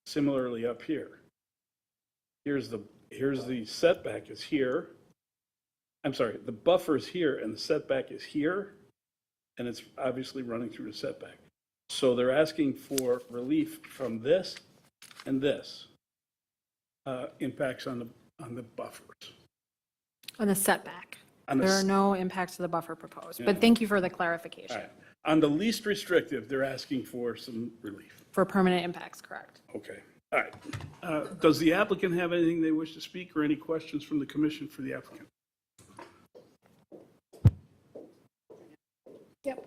Similarly up here. Here's the setback is here. I'm sorry, the buffer is here and the setback is here, and it's obviously running through the setback. So they're asking for relief from this and this, impacts on the buffers. On the setback. On the There s- are no impacts to the buffer proposed, but thank you for the clarification. All right. On the least restrictive, they're asking for some relief. For permanent impacts, correct. Okay, all right. Does the applicant have anything they wish to speak or any questions from the commission for the applicant? Yep,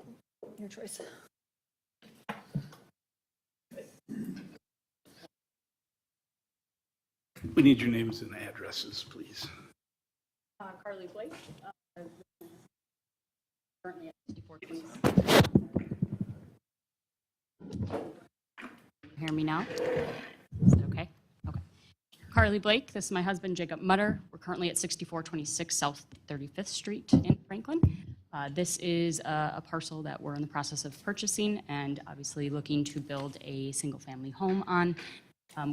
your choice. We need your names and addresses, please. Carly Blake, currently at 6426. Hear me now? Is it okay? Okay. Carly Blake, this is my husband Jacob Mutter. We're currently at 6426 South 35th Street in Franklin. This is a parcel that we're in the process of purchasing and obviously looking to build a single-family home on.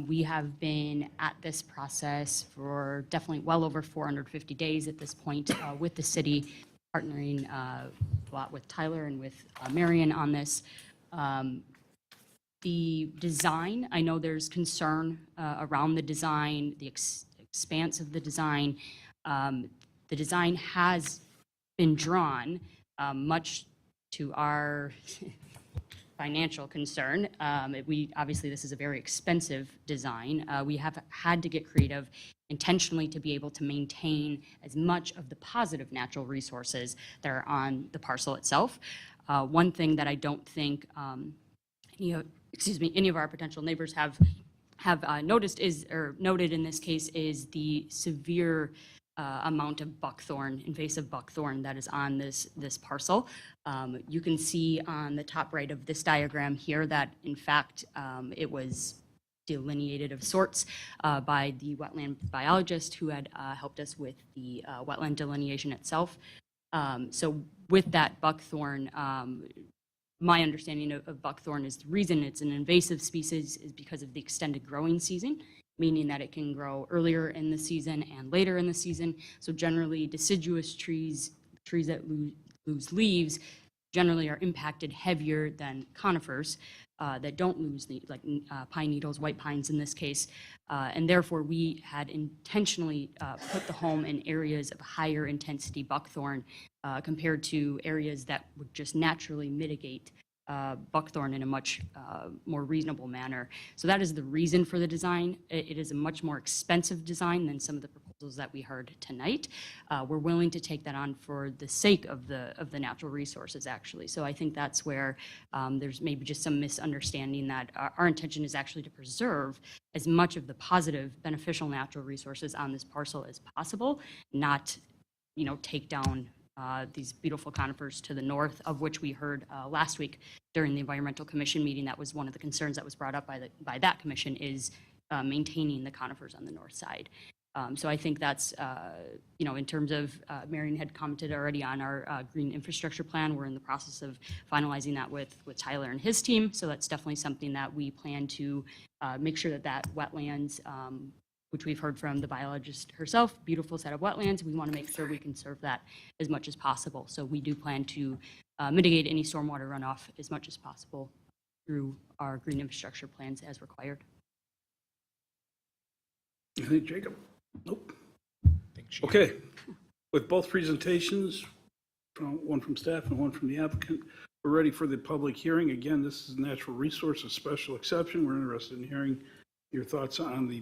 We have been at this process for definitely well over 450 days at this point with the city, partnering a lot with Tyler and with Marion on this. The design, I know there's concern around the design, the expanse of the design. The design has been drawn, much to our financial concern. Obviously, this is a very expensive design. We have had to get creative intentionally to be able to maintain as much of the positive natural resources that are on the parcel itself. One thing that I don't think any of our potential neighbors have noticed noted in this case is the severe amount of buckthorn, invasive buckthorn that is on this parcel. You can see on the top right of this diagram here that in fact it was delineated of sorts by the wetland biologist who had helped us with the wetland delineation itself. So with that buckthorn, my understanding of buckthorn is the reason it's an invasive species is because of the extended growing season, meaning that it can grow earlier in the season and later in the season. So generally, deciduous trees that lose leaves, generally are impacted heavier than conifers that don't lose, like pine needles, white pines in this case. And therefore, we had intentionally put the home in areas of higher intensity buckthorn compared to areas that would just naturally mitigate buckthorn in a much more reasonable manner. So that is the reason for the design. It is a much more expensive design than some of the proposals that we heard tonight. We're willing to take that on for the sake of the natural resources, actually. So I think that's where there's maybe just some misunderstanding that our intention is actually to preserve as much of the positive, beneficial natural resources on this parcel as possible, not, take down these beautiful conifers to the north, of which we heard last week during the Environmental Commission meeting. That was one of the concerns that was brought up by that commission is maintaining the conifers on the north side. So I think that's, in terms of, Marion had commented already on our green infrastructure plan. We're in the process of finalizing that with Tyler and his team. So that's definitely something that we plan to make sure that wetlands, which we've heard from the biologist herself, beautiful set of wetlands. We want to make sure we can serve that as much as possible. So we do plan to mitigate any stormwater runoff as much as possible through our green infrastructure plans as required. Anything, Jacob? Nope. Okay. With both presentations, one from staff and one from the applicant, we're ready for the public hearing. Again, this is natural resources special exception. We're interested in hearing your thoughts on the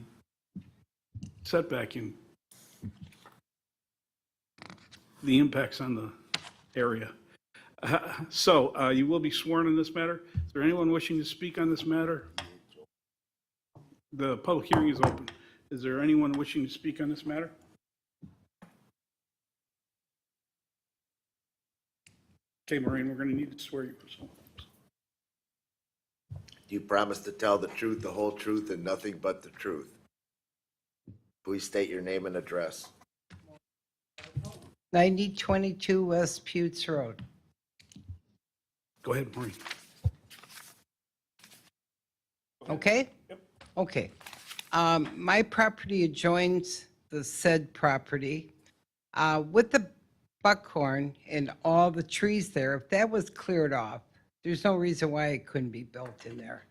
setback and the impacts on the area. So you will be sworn in this matter. Is there anyone wishing to speak on this matter? The public hearing is open. Is there anyone wishing to speak on this matter? Okay, Maureen, we're going to need to swear you for something. Do you promise to tell the truth, the whole truth, and nothing but the truth? Please state your name and address. 9022 West Putes Road. Go ahead, Maureen. Okay? Okay. My property adjoins the said property. With the buckhorn and all the trees there, if that was cleared off, there's no reason why it couldn't be built in there.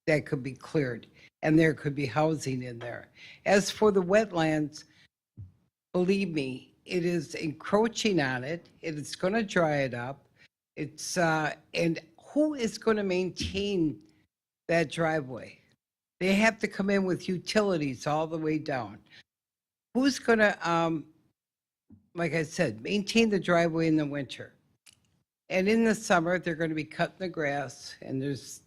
That could be cleared, and there could be housing in there. As for the wetlands, believe me, it is encroaching on it. It is going to dry it up. And who is going to maintain that driveway? They have to come in with utilities all the way down. Who's going to, like I said, maintain the driveway in the winter? And in the summer, they're going to be cutting the grass and there's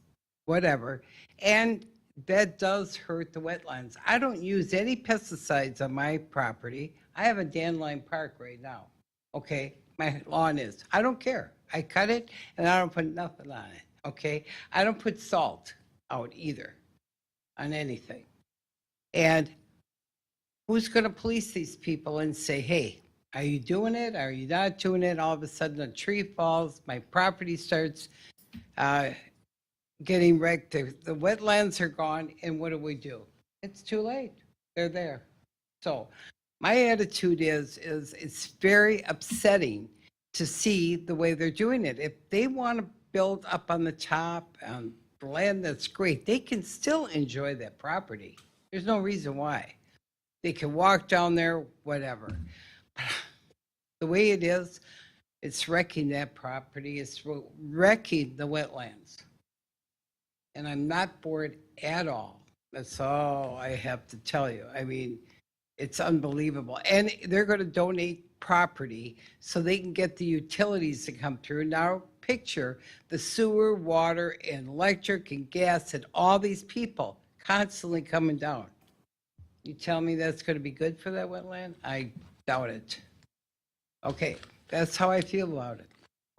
whatever. And that does hurt the wetlands. I don't use any pesticides on my property. I have a dandelion park right now. Okay, my lawn is. I don't care. I cut it and I don't put nothing on it. Okay, I don't put salt out either on anything. And who's going to police these people and say, hey, are you doing it? Are you not doing it? All of a sudden a tree falls, my property starts getting wrecked. The wetlands are gone, and what do? It's too late. They're there. So my attitude is it's very upsetting to see the way they're doing it. If they want to build up on the top on the land, that's great. They can still enjoy that property. There's no reason why. They can walk down there, whatever. The way it is, it's wrecking that property. It's wrecking the wetlands. And I'm not for it at all. That's all I have to tell you. I mean, it's unbelievable. And they're going to donate property so they can get the utilities to come through. Now picture the sewer, water, and electric and gas and all these people constantly coming down. You tell me that's going to be good for that wetland? I doubt it. Okay, that's how I feel about it.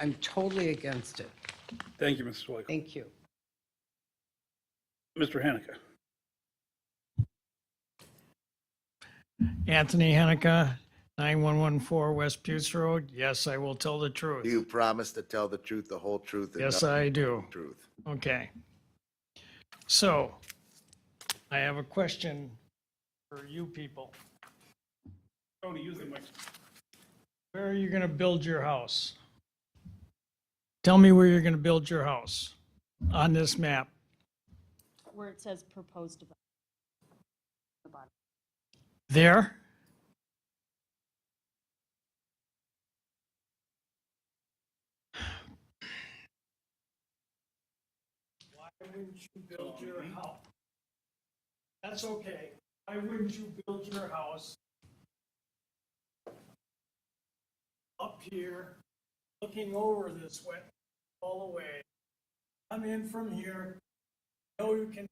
I'm totally against it. Thank you, Mrs. White. Thank you. Mr. Hanukkah. Anthony Hennica, 9114 West Putes Road. Yes, I will tell the truth. Do you promise to tell the truth, the whole truth, and Yes, nothing I but do. the truth? Okay. So, I have a question for you people. Tony, use the mic. Where are you going to build your house? Tell me where you're going to build your house on this map. Where it says proposed development. The bottom. There? Why wouldn't you build your house? That's okay. Why wouldn't you build your house up here, looking over this wet all the way? Come in from here. You know you can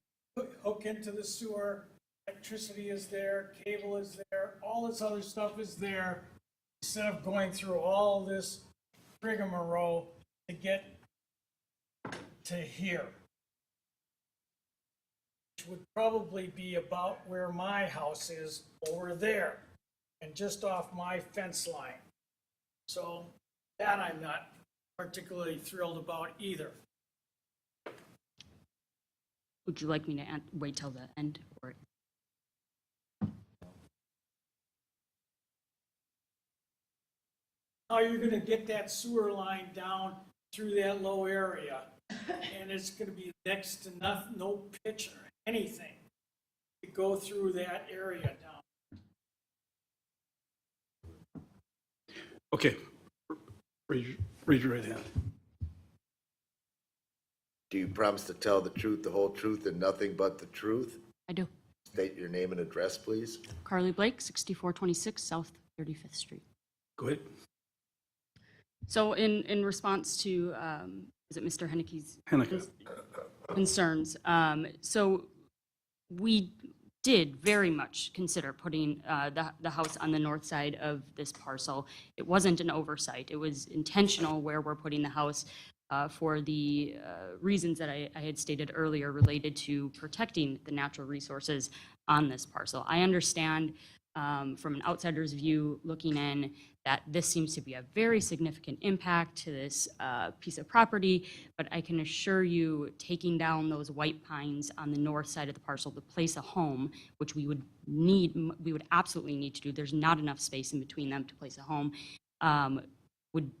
hook into the sewer. Electricity is there, cable is there, all this other stuff is there. Instead of going through all this rigmarole to get to here, which would probably be about where my house is over there and just off my fence line. So that I'm not particularly thrilled about either. Would you like me to wait till the end? Or How you're gonna get that sewer line down through that low area, and it's gonna be next to nothing, no pitch or anything to go through that area down. Okay. Raise your right hand. Do you promise to tell the truth, the whole truth, and nothing but the truth? I do. State your name and address, please. Carly Blake, 6426 South 35th Street. Go ahead. So in response to, is it Mr. Henneke's Hanukkah. concerns? So we did very much consider putting the house on the north side of this parcel. It wasn't an oversight. It was intentional where we're putting the house. for the reasons that I had stated earlier related to protecting the natural resources on this parcel. I understand from an outsider's view looking in that this seems to be a very significant impact to this piece of property, but I can assure you taking down those white pines on the north side of the parcel to place a home, which we would absolutely need to do, there's not enough space in between them to place a home, would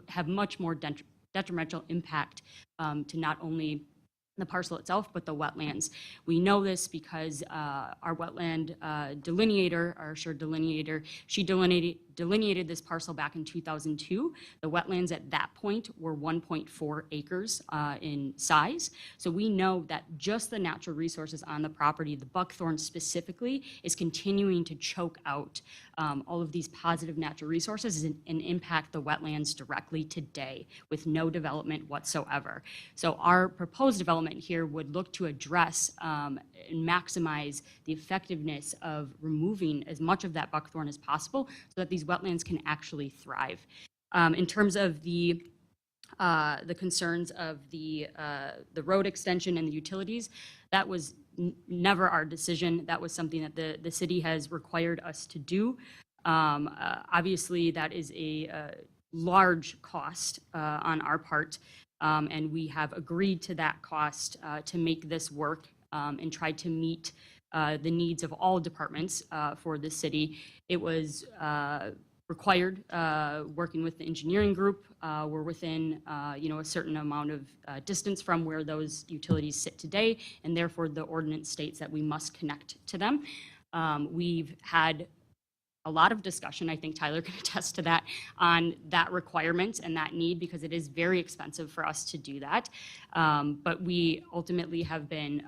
have much more detrimental impact to not only the parcel itself, but the wetlands. We know this because our wetland delineator, our assured delineator, she delineated this parcel back in 2002. The wetlands at that point were 1.4 acres in size. So we know that just the natural resources on the property, the buckthorn specifically, is continuing to choke out all of these positive natural resources and impact the wetlands directly today with no development whatsoever. So our proposed development here would look to address and maximize the effectiveness of removing as much of that buckthorn as possible so that these wetlands can actually thrive. In terms of the concerns of the road extension and the utilities, that was never our decision. That was something that the city has required us to do. Obviously, that is a large cost on our part, and we have agreed to that cost to make this work and try to meet the needs of all departments for the city. It was required working with the engineering group. We're within a certain amount of distance from where those utilities sit today, and therefore the ordinance states that we must connect to them. We've had a lot of discussion, I think Tyler can attest to that, on that requirement and that need, because it is very expensive for us to do that. But we ultimately have been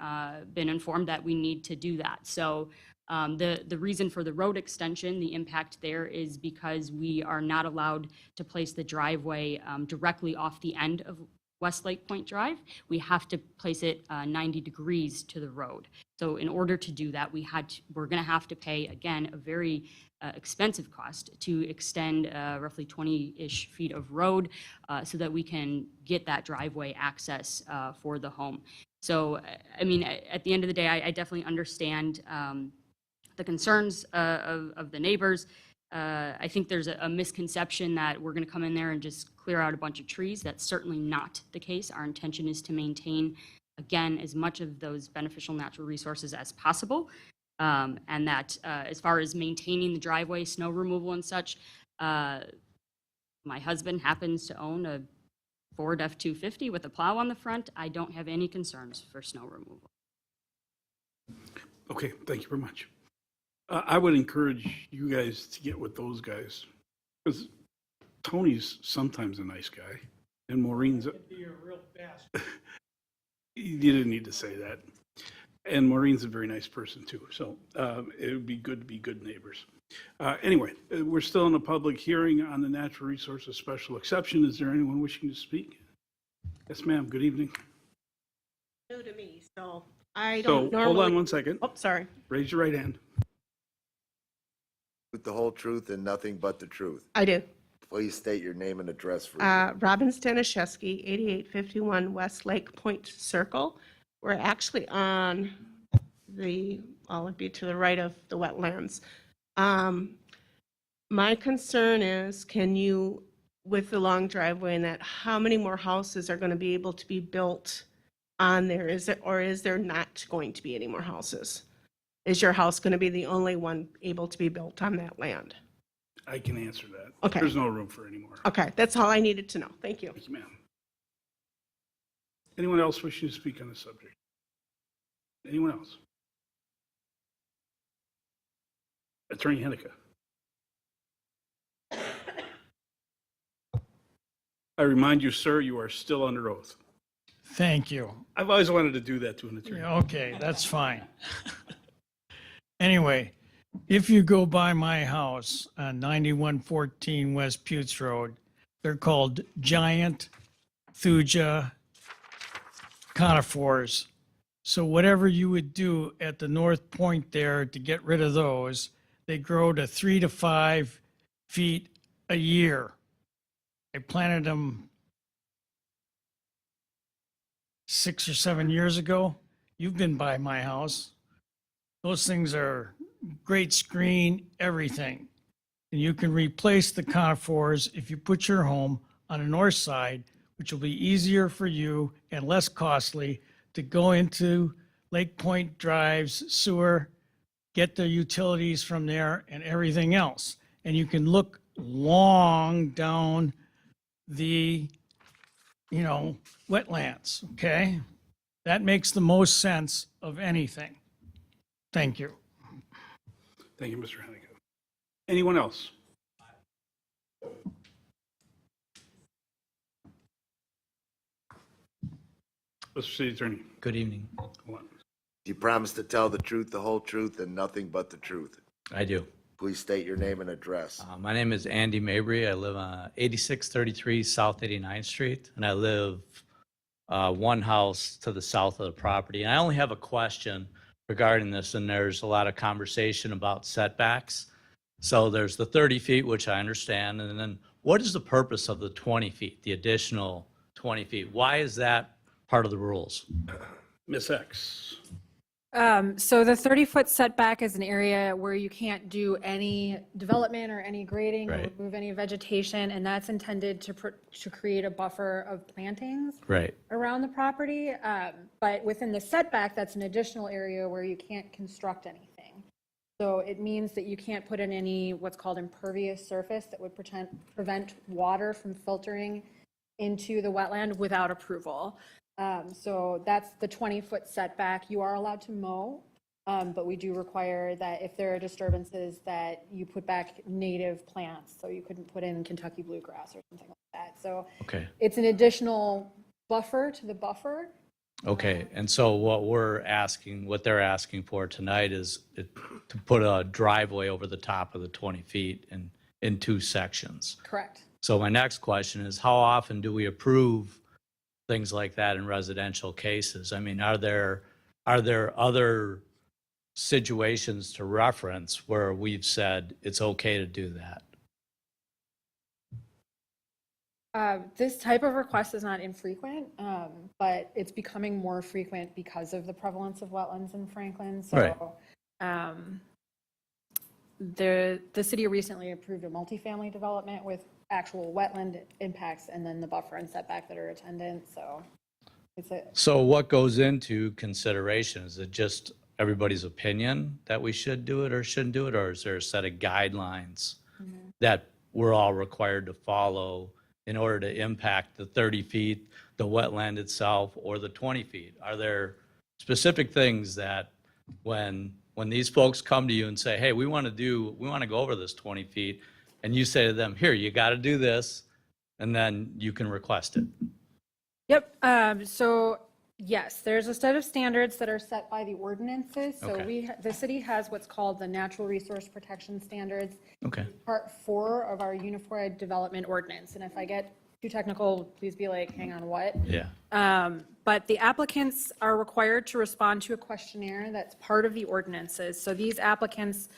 informed that we need to do that. So the reason for the road extension, the impact there is because we are not allowed to place the driveway directly off the end of West Lake Point Drive. We have to place it 90 degrees to the road. So in order to do that, we're going to have to pay, again, a very expensive cost to extend roughly 20-ish feet of road so that we can get that driveway access for the home. So, I mean, at the end of the day, I definitely understand the concerns of the neighbors. I think there's a misconception that we're going to come in there and just clear out a bunch of trees. That's certainly not the case. Our intention is to maintain, again, as much of those beneficial natural resources as possible. And that as far as maintaining the driveway, snow removal and such, my husband happens to own a Ford F-250 with a plow on the front. I don't have any concerns for snow removal. Okay, thank you very much. I would encourage you guys to get with those guys, because Tony's sometimes a nice guy, and Maureen's. Be a real bastard. You didn't need to say that. And Maureen's a very nice person too, so it would be good to be good neighbors. Anyway, we're still in a public hearing on the natural resources special exception. Is there anyone wishing to speak? Yes, ma'am. Good evening. New to me, so I don't normally. Hold on one second. Oh, sorry. Raise your right hand. With the whole truth and nothing but the truth. I do. Please state your name and address for Robin Staniszewski, 8851 West Lake Point Circle. We're actually on all of you to the right of the wetlands. My concern is, can you, with the long driveway and that, how many more houses are going to be able to be built on there? Is there not going to be any more houses? Is your house going to be the only one able to be built on that land? I can answer that. Okay. There's no room for any more. Okay, that's all I needed to know. Thank you. Thank you, ma'am. Anyone else wishing to speak on the subject? Anyone else? Attorney Henneke. I remind you, sir, you are still under oath. Thank you. I've always wanted to do that to an attorney. Yeah, okay, that's fine. Anyway, if you go by my house on 9114 West Putes Road, they're called giant thuja conifers. So whatever you would do at the north point there to get rid of those, they grow to 3 to 5 feet a year. I planted them 6 or 7 years ago. You've been by my house. Those things are great screen, everything. And you can replace the conifers if you put your home on the north side, which will be easier for you and less costly to go into Lake Point Drive's sewer, get the utilities from there and everything else. And you can look long down the, wetlands, okay? That makes the most sense of anything. Thank you. Thank you, Mr. Hennigan. Anyone else? Mr. City Attorney. Good evening. Hold on. You promise to tell the truth, the whole truth, and nothing but the truth. I do. Please state your name and address. My name is Andy Mabry. I live on 8633 South 89th Street, and I live one house to the south of the property. And I only have a question regarding this, and there's a lot of conversation about setbacks. So there's the 30 feet, which I understand, and then what is the purpose of the 20 feet, the additional 20 feet? Why is that part of the rules? Ms. X. So the 30-foot setback is an area where you can't do any development or any grading or Right. remove any vegetation, and that's intended to create a buffer of plantings Right. around the property. But within the setback, that's an additional area where you can't construct anything. So it means that you can't put in any what's called impervious surface that would prevent water from filtering into the wetland without approval. So that's the 20-foot setback. You are allowed to mow, but we do require that if there are disturbances that you put back native plants. So you couldn't put in Kentucky bluegrass or something like that. So Okay. it's an additional buffer to the buffer. Okay, and so what they're asking for tonight is to put a driveway over the top of the 20 feet in two sections. Correct. So my next question is, how often do we approve things like that in residential cases? I mean, are there other situations to reference where we've said it's okay to do that? This type of request is not infrequent, but it's becoming more frequent because of the prevalence of wetlands in Franklin. So, the city recently approved a multifamily development with actual wetland impacts and then the buffer and setback that are attendant. So, So what goes into consideration? Is it just everybody's opinion that we should do it or shouldn't do it, or is there a set of guidelines that we're all required to follow in order to impact the 30 feet, the wetland itself, or the 20 feet? Are there specific things that when these folks come to you and say, hey, we want to go over this 20 feet, and you say to them, here, you got to do this, and then you can request it? Yep. So yes, there's a set of standards that are set by the ordinances. So Okay. the city has what's called the Natural Resource Protection Standards. Okay. Part 4 of our Unified Development Ordinance. And if I get too technical, please be like, hang on, what? Yeah. But the applicants are required to respond to a questionnaire that's part of the ordinances. So these applicants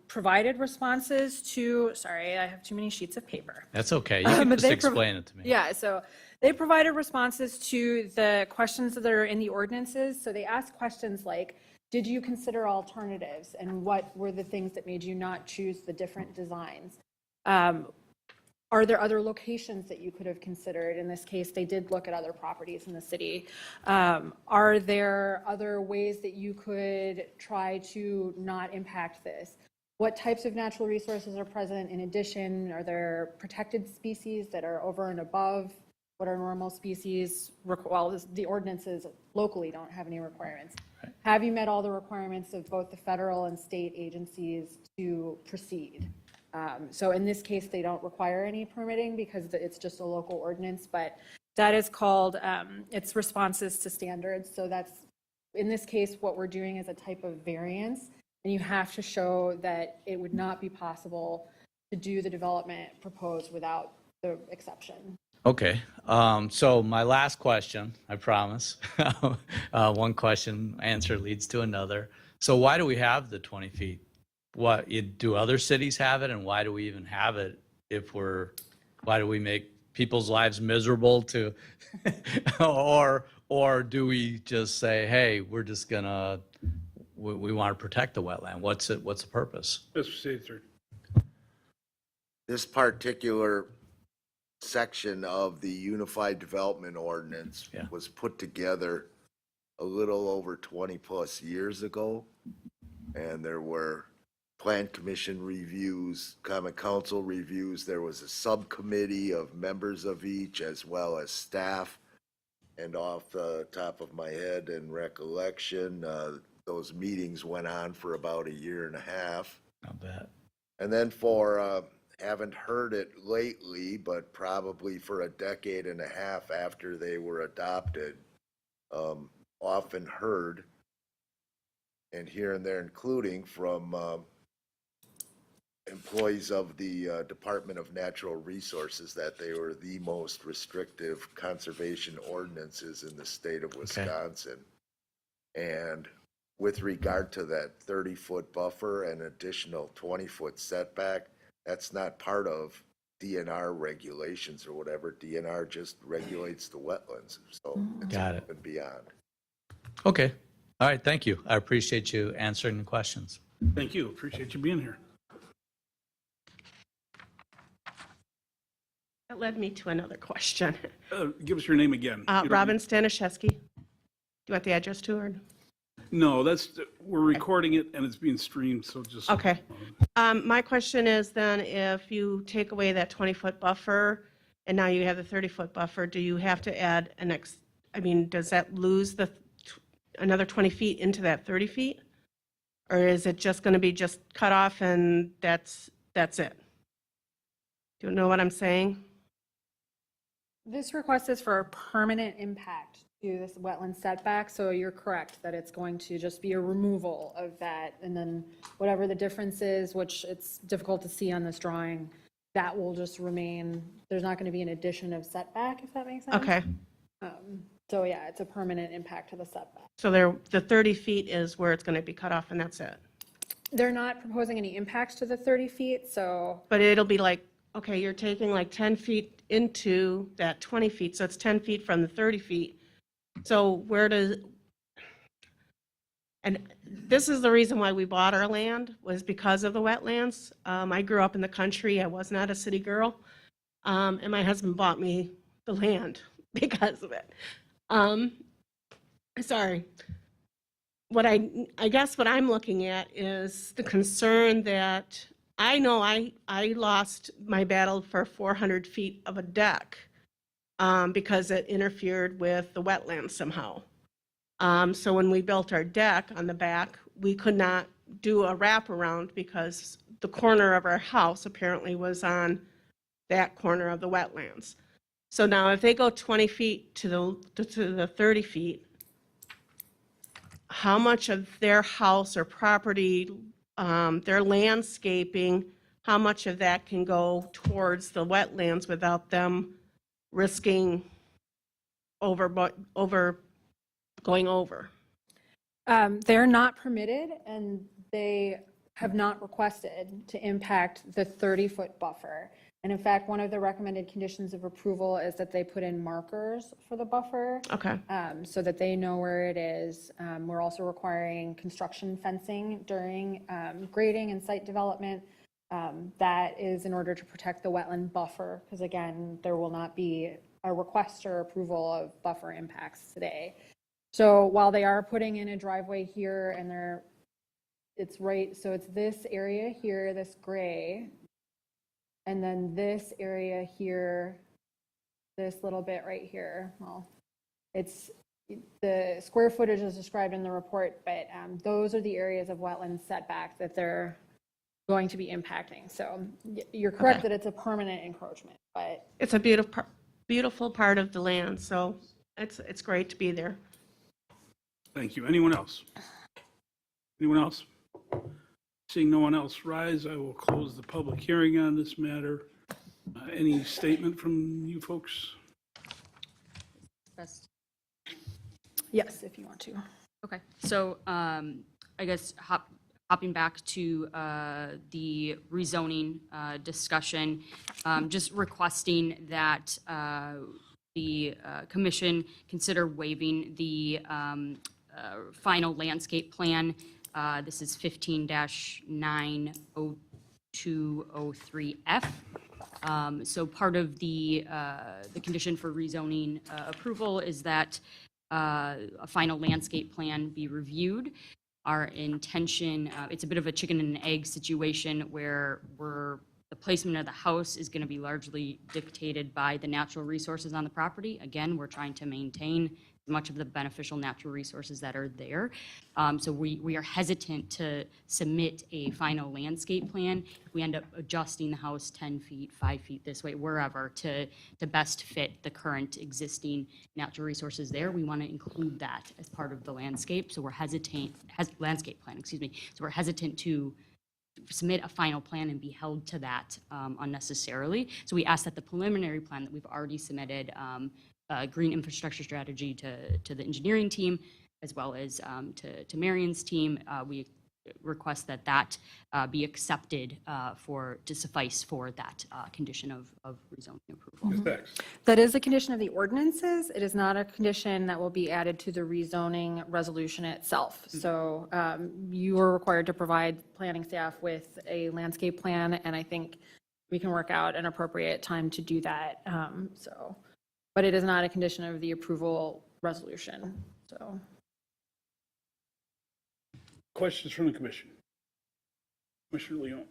provided responses to, sorry, I have too many sheets of paper. That's okay. You can just explain it to me. Yeah, so they provided responses to the questions that are in the ordinances. So they asked questions like, did you consider alternatives? And what were the things that made you not choose the different designs? Are there other locations that you could have considered? In this case, they did look at other properties in the city. Are there other ways that you could try to not impact this? What types of natural resources are present? In addition, are there protected species that are over and above what are normal species? Well, the ordinances locally don't have any requirements. Right. Have you met all the requirements of both the federal and state agencies to proceed? So in this case, they don't require any permitting because it's just a local ordinance, but that is called, it's responses to standards. So that's, in this case, what we're doing is a type of variance, and you have to show that it would not be possible to do the development proposed without the exception. Okay. So my last question, I promise, one question answer leads to another. So why do we have the 20 feet? Do other cities have it, and why do we even have it why do we make people's lives miserable to, or Or do we just say, hey, we're just gonna, we want to protect the wetland? What's the purpose? Mr. City Attorney. This particular section of the Unified Development Ordinance Yeah. was put together a little over 20-plus years ago. And there were Plan Commission reviews, Common Council reviews. There was a subcommittee of members of each as well as staff. And off the top of my head and recollection, those meetings went on for about a year and a half. Not bad. And then for, haven't heard it lately, but probably for a decade and a half after they were adopted, often heard, and here and there, including from employees of the Department of Natural Resources, that they were the most restrictive conservation ordinances in the state of Wisconsin. And with regard to that 30-foot buffer and additional 20-foot setback, that's not part of DNR regulations or whatever. DNR just regulates the wetlands, so it's Got it. above and beyond. Okay. All right. Thank you. I appreciate you answering the questions. Thank you. Appreciate you being here. That led me to another question. Give us your name again. Robin Staniszewski. Do you want the address too, or? No, we're recording it and it's being streamed, so just. Okay. My question is then, if you take away that 20-foot buffer and now you have the 30-foot buffer, do you have to add does that lose another 20 feet into that 30 feet? Or is it just going to be just cut off and that's it? Do you know what I'm saying? This request is for a permanent impact to this wetland setback, so you're correct that it's going to just be a removal of that, and then whatever the difference is, which it's difficult to see on this drawing, that will just remain. There's not going to be an addition of setback, if that makes sense. Okay. So yeah, it's a permanent impact to the setback. So the 30 feet is where it's going to be cut off and that's it? They're not proposing any impacts to the 30 feet, so. But it'll be like, okay, you're taking like 10 feet into that 20 feet, so it's 10 feet from the 30 feet. So and this is the reason why we bought our land, was because of the wetlands. I grew up in the country. I was not a city girl. And my husband bought me the land because of it. Sorry. I guess what I'm looking at is the concern that I know I lost my battle for 400 feet of a deck because it interfered with the wetlands somehow. So when we built our deck on the back, we could not do a wraparound because the corner of our house apparently was on that corner of the wetlands. So now if they go 20 feet to the 30 feet, how much of their house or property, their landscaping, how much of that can go towards the wetlands without them risking going over? They're not permitted, and they have not requested to impact the 30-foot buffer. And in fact, one of the recommended conditions of approval is that they put in markers for the buffer. Okay. So that they know where it is. We're also requiring construction fencing during grading and site development. That is in order to protect the wetland buffer, because again, there will not be a request or approval of buffer impacts today. So while they are putting in a driveway here and it's right, so it's this area here, this gray, and then this area here, this little bit right here. Well, it's the square footage is described in the report, but those are the areas of wetland setback that they're going to be impacting. So you're correct that it's a permanent encroachment, but It's a beautiful part of the land, so it's great to be there. Thank you. Anyone else? Anyone else? Seeing no one else rise, I will close the public hearing on this matter. Any statement from you folks? Best. yes, if you want to. Okay, so I guess hopping back to the rezoning discussion, just requesting that the commission consider waiving the final landscape plan. This is 15-90203F. So part of the condition for rezoning approval is that a final landscape plan be reviewed. Our intention, it's a bit of a chicken and egg situation where the placement of the house is going to be largely dictated by the natural resources on the property. Again, we're trying to maintain much of the beneficial natural resources that are there. So we are hesitant to submit a final landscape plan. We end up adjusting the house 10 feet, 5 feet this way, wherever, to best fit the current existing natural resources there. We want to include that as part of the landscape. So we're landscape plan, excuse me. So we're hesitant to submit a final plan and be held to that unnecessarily. So we ask that the preliminary plan that we've already submitted, green infrastructure strategy to the engineering team, as well as to Marion's team, we request that be accepted to suffice for that condition of rezoning approval. Ms. Bax. That is a condition of the ordinances. It is not a condition that will be added to the rezoning resolution itself. So you are required to provide planning staff with a landscape plan, and I think we can work out an appropriate time to do that. But it is not a condition of the approval resolution, so. Questions from the commission? Commissioner Leon.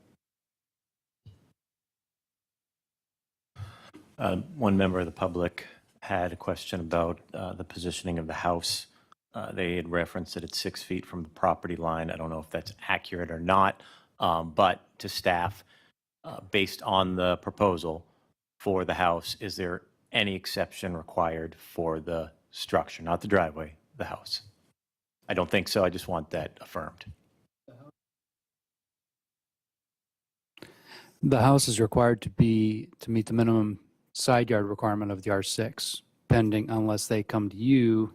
One member of the public had a question about the positioning of the house. They had referenced that it's 6 feet from the property line. I don't know if that's accurate or not, but to staff, based on the proposal for the house, is there any exception required for the structure, not the driveway, the house? I don't think so. I just want that affirmed. The house is required to meet the minimum side yard requirement of the R6, pending unless they come to you,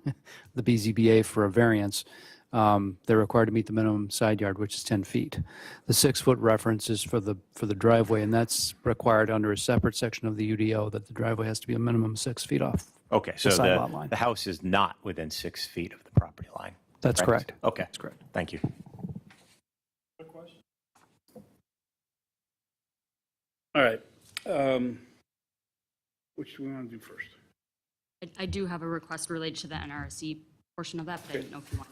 the BZBA, for a variance. They're required to meet the minimum side yard, which is 10 feet. The 6-foot reference is for the driveway, and that's required under a separate section of the UDO, that the driveway has to be a minimum 6 feet off. Okay, so side lot line. the house is not within 6 feet of the property line. That's correct. Okay, That's correct. thank you. Good question. All right. Which do we want to do first? I do have a request related to the NRSC portion of that, but I didn't know if you want.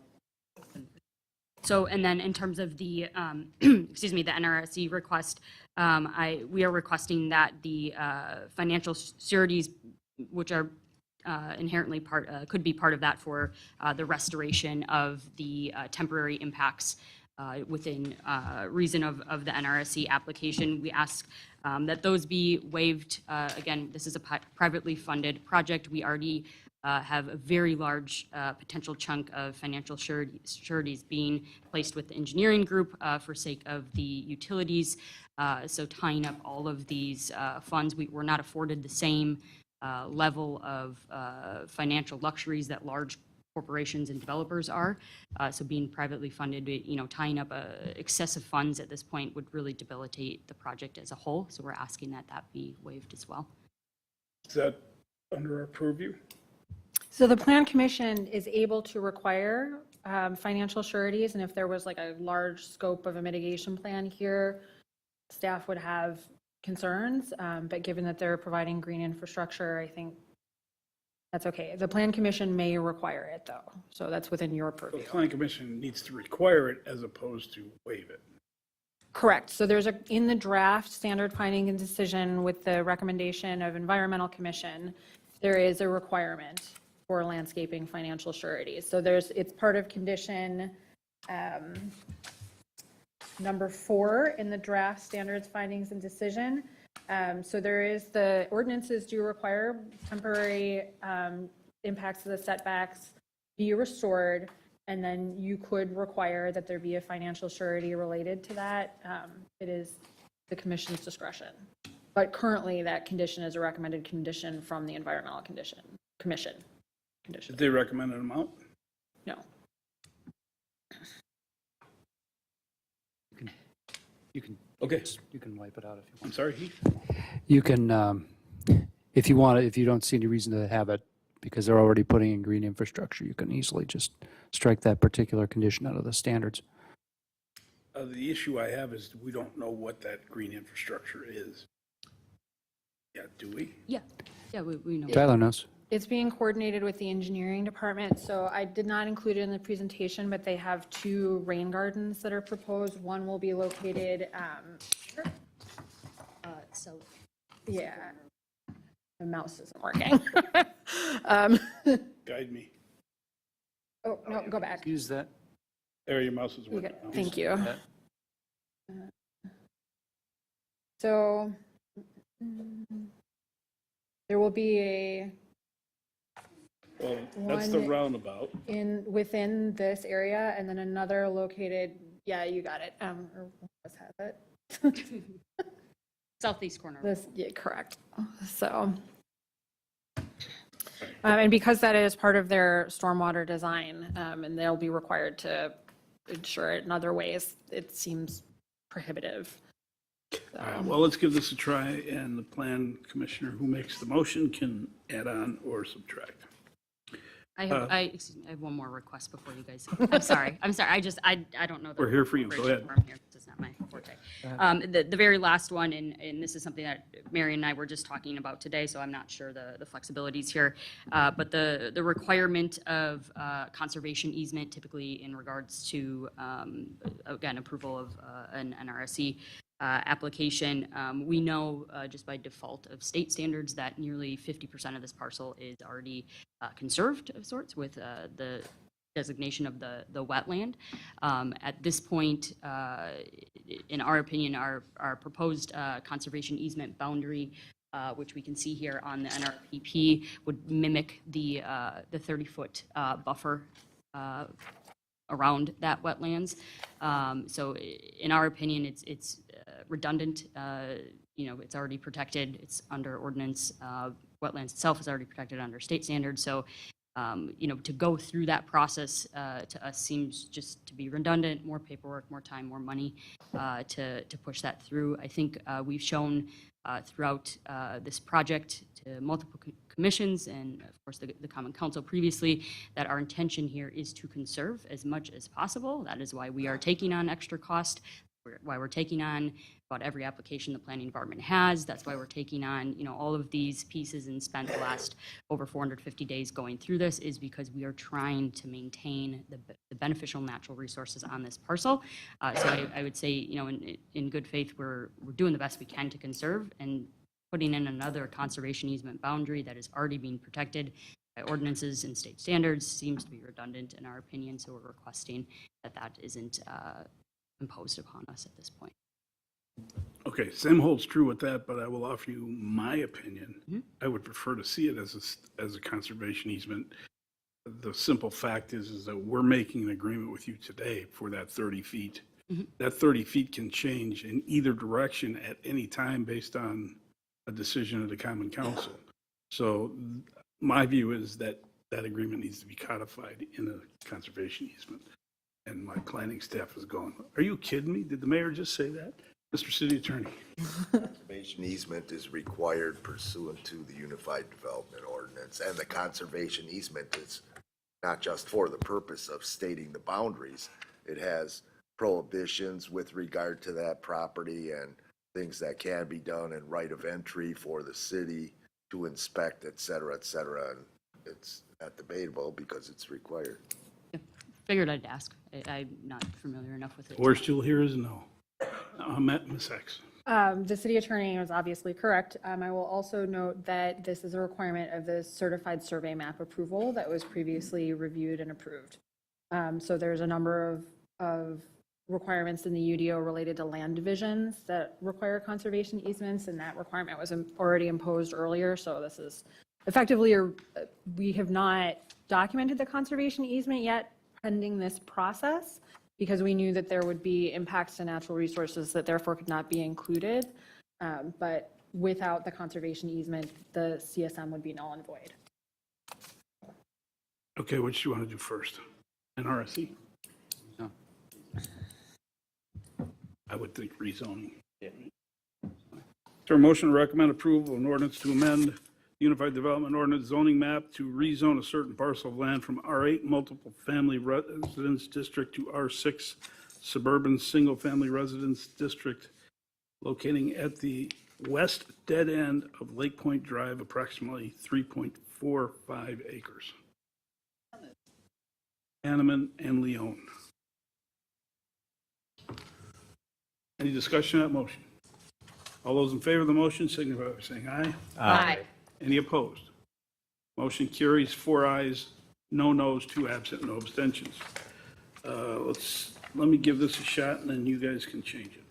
So, and then in terms of the, excuse me, the NRSC request, we are requesting that the financial sureties, which are inherently could be part of that for the restoration of the temporary impacts within reason of the NRSC application. We ask that those be waived. Again, this is a privately funded project. We already have a very large potential chunk of financial sureties being placed with the engineering group for sake of the utilities. So tying up all of these funds, we're not afforded the same level of financial luxuries that large corporations and developers are. So being privately funded, tying up excessive funds at this point would really debilitate the project as a whole. So we're asking that be waived as well. Is that under our purview? So the Plan Commission is able to require financial sureties, and if there was like a large scope of a mitigation plan here, staff would have concerns, but given that they're providing green infrastructure, I think that's okay. The Plan Commission may require it, though, so that's within your The purview. Planning Commission needs to require it as opposed to waive it. Correct. So there's in the draft standard finding and decision with the recommendation of Environmental Commission, there is a requirement for landscaping financial sureties. So it's part of condition number 4 in the draft standards findings and decision. So the ordinances do require temporary impacts to the setbacks be restored, and then you could require that there be a financial surety related to that. It is the commission's discretion. But currently that condition is a recommended condition from the Environmental Commission. Did they recommend an amount? No. You can Okay. you can wipe it out if you want. I'm sorry, Heath? You can If you want it, if you don't see any reason to have it, because they're already putting in green infrastructure, you can easily just strike that particular condition out of the standards. The issue I have is we don't know what that green infrastructure is. Yeah, do we? Yeah, we know. Tyler knows. It's being coordinated with the engineering department, so I did not include it in the presentation, but they have 2 rain gardens that are proposed. One will be located, So yeah, the mouse isn't working. Um, Guide me. Oh, no, go back. Use that. There, your mouse is You working. got- Thank you. that. So there will be Well, that's the One- roundabout. within this area, and then another located, yeah, you got it, or let's have it. southeast corner. This, yeah, correct. So, and because that is part of their stormwater design, and they'll be required to ensure it in other ways, it seems prohibitive. All right, well, let's give this a try, and the plan commissioner who makes the motion can add on or subtract. I have one more request before you guys. I'm sorry. I don't know. We're here for you. Go ahead. It's not my forte. The very last one, and this is something that Mary and I were just talking about today, so I'm not sure the flexibilities here. But the requirement of conservation easement, typically in regards to, again, approval of an NRSE application. We know just by default of state standards that nearly 50% of this parcel is already conserved of sorts with the designation of the wetland. At this point, in our opinion, our proposed conservation easement boundary, which we can see here on the NRPP, would mimic the 30-foot buffer around that wetlands. So in our opinion, it's redundant. It's already protected. It's under ordinance. Wetlands itself is already protected under state standards. So, to go through that process to us seems just to be redundant, more paperwork, more time, more money to push that through. I think we've shown throughout this project to multiple commissions and of course the Common Council previously that our intention here is to conserve as much as possible. That is why we are taking on extra cost, why we're taking on about every application the planning department has. That's why we're taking on, all of these pieces and spent the last over 450 days going through this, is because we are trying to maintain the beneficial natural resources on this parcel. So I would say, in good faith, we're doing the best we can to conserve, and putting in another conservation easement boundary that is already being protected by ordinances and state standards seems to be redundant in our opinion. So we're requesting that isn't imposed upon us at this point. Okay, same holds true with that, but I will offer you my opinion. I would prefer to see it as a conservation easement. The simple fact is that we're making an agreement with you today for that 30 feet. That 30 feet can change in either direction at any time based on a decision of the Common Council. So my view is that that agreement needs to be codified in a conservation easement. And my planning staff is going, are you kidding me? Did the mayor just say that? Mr. City Attorney. Conservation easement is required pursuant to the Unified Development Ordinance, and the conservation easement is not just for the purpose of stating the boundaries. It has prohibitions with regard to that property and things that can be done, and right of entry for the city to inspect, et cetera, et cetera. And it's not debatable because it's required. Figured I'd ask. I'm not familiar enough with it. We're still here is no. Ms. X. The city attorney is obviously correct. I will also note that this is a requirement of the certified survey map approval that was previously reviewed and approved. So there's a number of requirements in the UDO related to land divisions that require conservation easements, and that requirement was already imposed earlier. So this is effectively, we have not documented the conservation easement yet pending this process, because we knew that there would be impacts to natural resources that therefore could not be included. But without the conservation easement, the CSM would be null and void. Okay, which do you want to do first? NRSE? No. I would think rezoning. Is there a motion to recommend approval of an ordinance to amend Unified Development Ordinance zoning map to rezone a certain parcel of land from R8 Multiple Family Residence District to R6 Suburban Single Family Residence District, locating at the west dead end of Lake Point Drive, approximately 3.45 acres. Hanneman and Leone. Any discussion on that motion? All those in favor of the motion signify by saying aye. Aye. Any opposed? Motion carries, 4 ayes, no noes, 2 absent, no abstentions. Let me give this a shot, and then you guys can change it.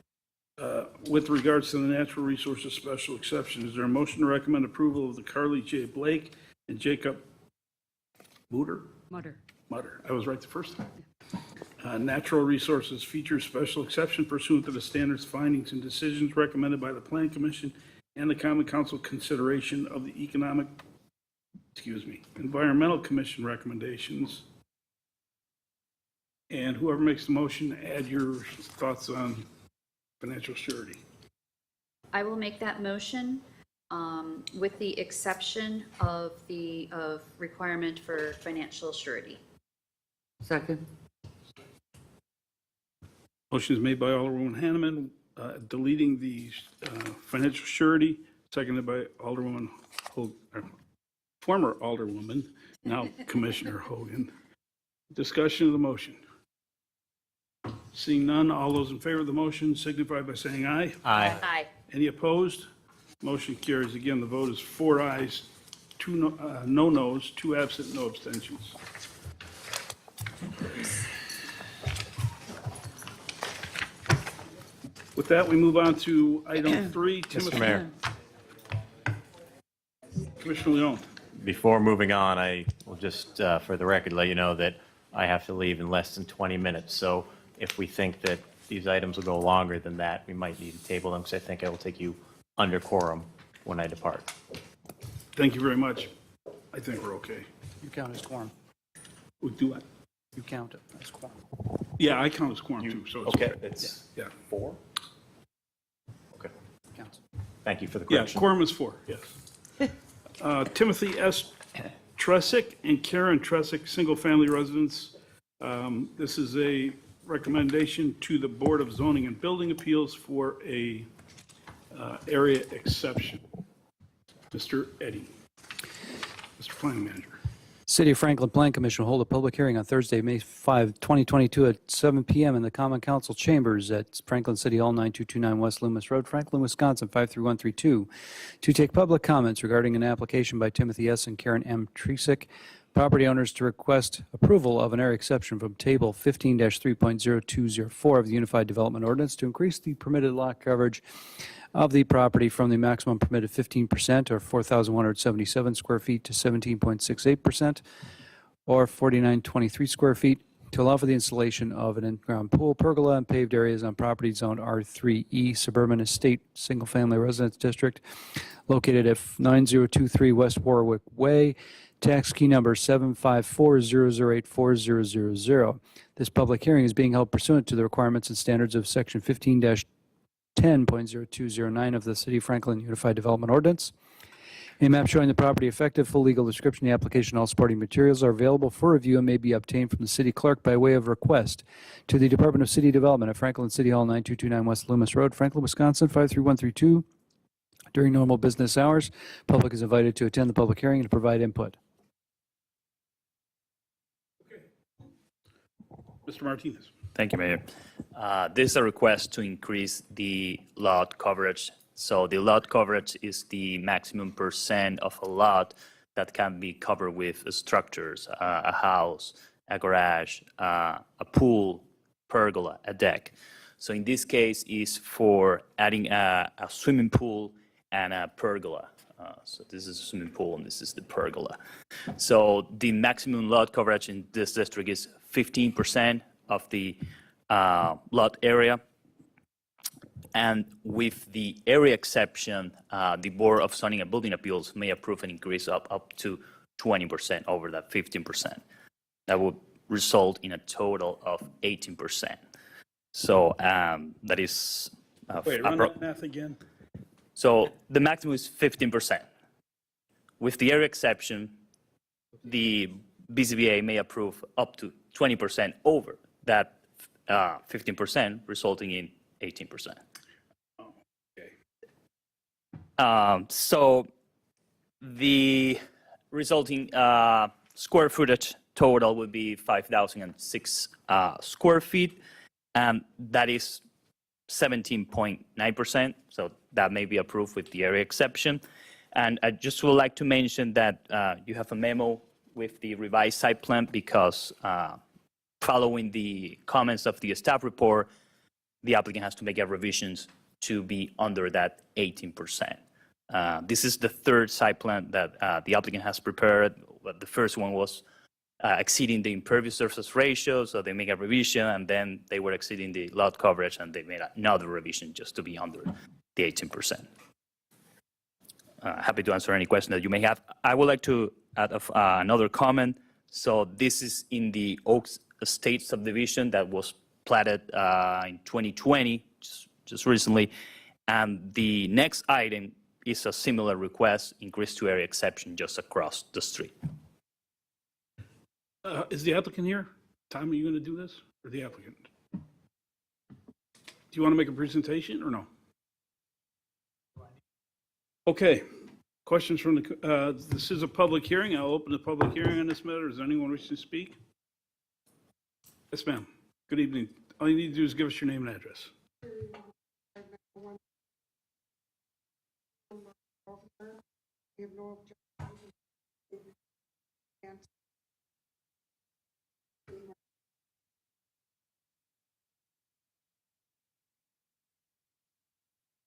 With regards to the natural resources special exception, is there a motion to recommend approval of the Carly J. Blake and Jacob Mutter? I was right the first time. Natural resources features special exception pursuant to the standards, findings, and decisions recommended by the Plan Commission and the Common Council consideration of the Environmental Commission recommendations. And whoever makes the motion, add your thoughts on financial surety. I will make that motion with the exception of the requirement for financial surety. Second. Motion is made by Alderwoman Hanneman, deleting the financial surety, seconded by Alderwoman, former Alderwoman, now Commissioner Hogan. Discussion of the motion. Seeing none, all those in favor of the motion signify by saying aye. Aye. Any opposed? Motion carries. Again, the vote is 4 ayes, 2 no noes, 2 absent, no abstentions. With that, we move on to item 3. Mr. Mayor, Commissioner Leone. before moving on, I will just, for the record, let you know that I have to leave in less than 20 minutes. So if we think that these items will go longer than that, we might need to table them because I think I will take you under quorum when I depart. Thank you very much. I think we're okay. You count as quorum. We'll do it. You count it as quorum. Yeah, I count as quorum too, so it's okay. It's Yeah. 4? Okay. Counts. Thank you for the Yeah, correction. quorum is 4, yes. Timothy S. Tresick and Karen Tresick, single-family residents. This is a recommendation to the Board of Zoning and Building Appeals for a area exception. Mr. Eddy, Mr. Planning Manager. City of Franklin Plan Commission will hold a public hearing on Thursday, May 5, 2022 at 7 p.m. in the Common Council Chambers at Franklin City Hall, 9229 West Loomis Road, Franklin, Wisconsin, 53132, to take public comments regarding an application by Timothy S. and Karen M. Tresick, property owners, to request approval of an area exception from Table 15-3.0204 of the Unified Development Ordinance to increase the permitted lot coverage of the property from the maximum permitted 15%, or 4,177 square feet, to 17.68%, or 4,923 square feet, to allow for the installation of an in-ground pool, pergola, and paved areas on property zoned R3E Suburban Estate Single Family Residence District, located at 9023 West Warwick Way, tax key number 75400840000. This public hearing is being held pursuant to the requirements and standards of Section 15-10.0209 of the City of Franklin Unified Development Ordinance. A map showing the property effective, full legal description, the application, all supporting materials are available for review and may be obtained from the city clerk by way of request to the Department of City Development at Franklin City Hall, 9229 West Loomis Road, Franklin, Wisconsin, 53132. During normal business hours, public is invited to attend the public hearing and to provide input. Mr. Martinez. Thank you, Mayor. This is a request to increase the lot coverage. So the lot coverage is the maximum percent of a lot that can be covered with structures, a house, a garage, a pool, pergola, a deck. So in this case is for adding a swimming pool and a pergola. So this is a swimming pool and this is the pergola. So the maximum lot coverage in this district is 15% of the lot area. And with the area exception, the Board of Zoning and Building Appeals may approve an increase of up to 20% over that 15%. That would result in a total of 18%. So that is... Wait, run that math again. So the maximum is 15%. with the area exception, the BZBA may approve up to 20% over that 15%, resulting in 18%. So the resulting square footage total would be 5,006 square feet, and that is 17.9%. So that may be approved with the area exception. And I just would like to mention that you have a memo with the revised site plan because following the comments of the staff report, the applicant has to make a revisions to be under that 18%. This is the third site plan that the applicant has prepared. The first one was exceeding the impervious surface ratio, so they make a revision, and then they were exceeding the lot coverage, and they made another revision just to be under the 18%. Happy to answer any question that you may have. I would like to add another comment. So this is in the Oaks Estate subdivision that was platted in 2020, just recently. And the next item is a similar request, increase to area exception just across the street. Is the applicant here? Tom, are you going to do this, or the applicant? Do you want to make a presentation, or no? Okay, questions from the, this is a public hearing. I'll open the public hearing on this matter. Is there anyone wishing to speak? Yes, ma'am. Good evening. All you need to do is give us your name and address.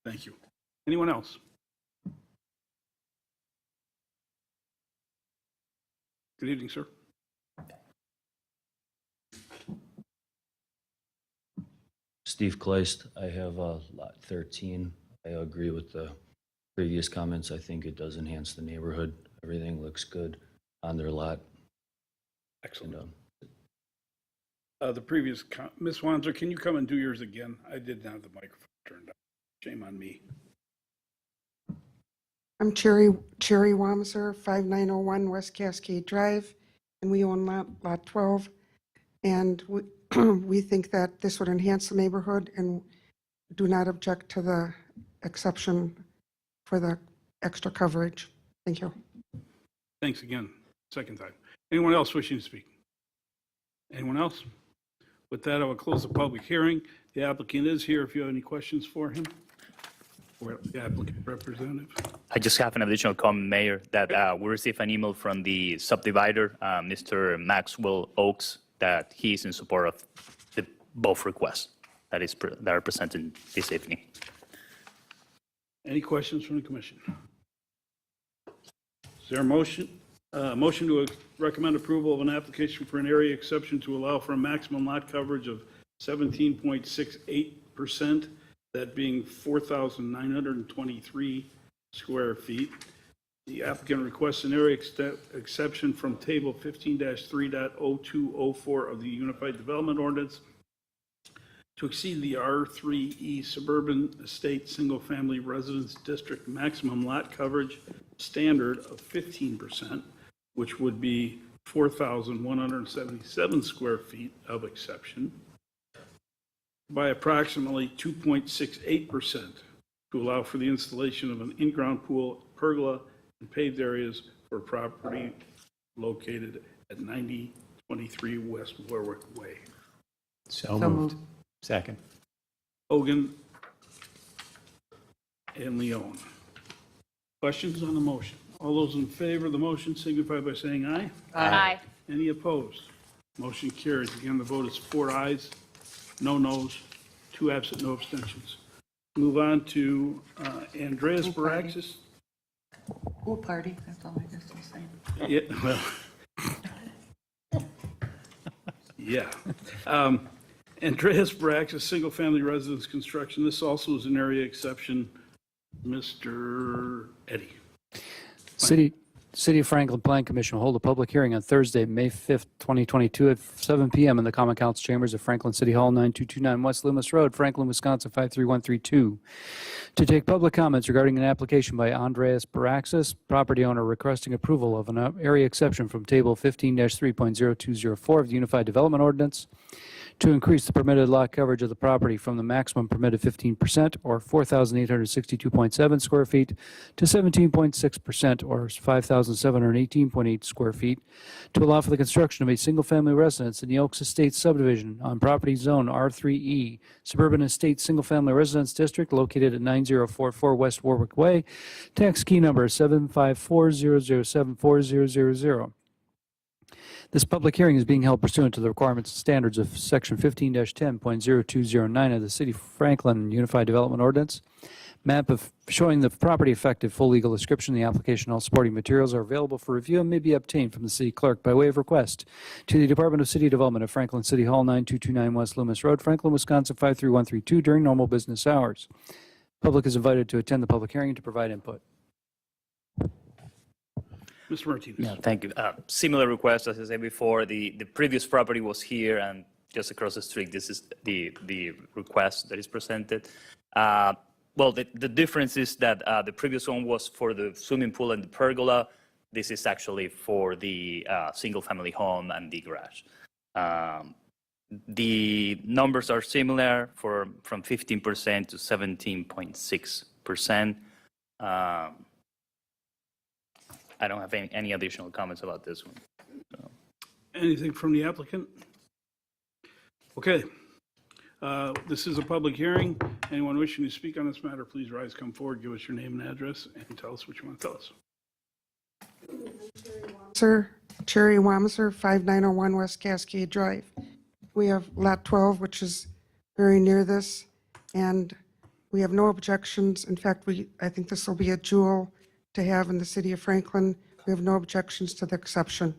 Thank you. Anyone else? Good evening, sir. Steve Kleist, I have lot 13. I agree with the previous comments. I think it does enhance the neighborhood. Everything looks good on their lot. Excellent. The previous, Ms. Wanzer, can you come and do yours again? I did not have the microphone turned on. Shame on me. I'm Cherry Wamser, 5901 West Cascade Drive, and we own lot 12. And we think that this would enhance the neighborhood and do not object to the exception for the extra coverage. Thank you. Thanks again. Second time. Anyone else wishing to speak? Anyone else? With that, I will close the public hearing. The applicant is here if you have any questions for him. Or the applicant representative. I just have an additional comment, Mayor, that we received an email from the subdivider, Mr. Maxwell Oaks, that he is in support of both requests that are presented this evening. Any questions from the commission? Is there a motion? Motion to recommend approval of an application for an area exception to allow for a maximum lot coverage of 17.68%, that being 4,923 square feet. The applicant requests an area exception from table 15-3.0204 of the Unified Development Ordinance to exceed the R3E Suburban Estate Single Family Residence District maximum lot coverage standard of 15%, which would be 4,177 square feet of exception, by approximately 2.68% to allow for the installation of an in-ground pool, pergola, and paved areas for property located at 9023 West Warwick Way. So moved. Second. Hogan and Leone. Questions on the motion? All those in favor of the motion signify by saying aye. Aye. Any opposed? Motion carries. Again, the vote is 4 ayes, no noes, 2 absent, no abstentions. Move on to Andreas Baraxis. Pool party, that's all I just was saying. Yeah, well, yeah. Andreas Baraxis, single-family residence construction. This also is an area exception. Mr. Eddie. City City of Franklin Plan Commission will hold a public hearing on Thursday, May 5th, 2022 at 7 p.m. in the Common Council Chambers of Franklin City Hall, 9229 West Loomis Road, Franklin, Wisconsin, 53132. To take public comments regarding an application by Andreas Baraxis, property owner requesting approval of an area exception from Table 15-3.0204 of the Unified Development Ordinance to increase the permitted lot coverage of the property from the maximum permitted 15% or 4,862.7 square feet to 17.6% or 5,718.8 square feet to allow for the construction of a single-family residence in the Oaks Estates subdivision on property zone R3E, Suburban Estates Single-Family Residence District located at 9044 West Warwick Way, tax key number 75400740000. This public hearing is being held pursuant to the requirements and standards of Section 15-10.0209 of the City of Franklin Unified Development Ordinance. Map of showing the property effective full legal description, the application, all supporting materials are available for review and may be obtained from the city clerk by way of request to the Department of City Development of Franklin City Hall, 9229 West Loomis Road, Franklin, Wisconsin, 53132 during normal business hours. Public is invited to attend the public hearing and to provide input. Mr. Martinez. Yeah, thank you. Similar request, as I said before, the previous property was here and just across the street. This is the request that is presented. Well, the difference is that the previous one was for the swimming pool and the pergola. This is actually for the single-family home and the garage. The numbers are similar from 15% to 17.6%. I don't have any additional comments about this one. So. Anything from the applicant? Okay. This is a public hearing. Anyone wishing to speak on this matter, please rise, come forward, give us your name and address, and tell us what you want to tell us. Sir, Cherry Wamser, 5901 West Cascade Drive. We have Lot 12, which is very near this, and we have no objections. In fact, I think this will be a jewel to have in the city of Franklin. We have no objections to the exception.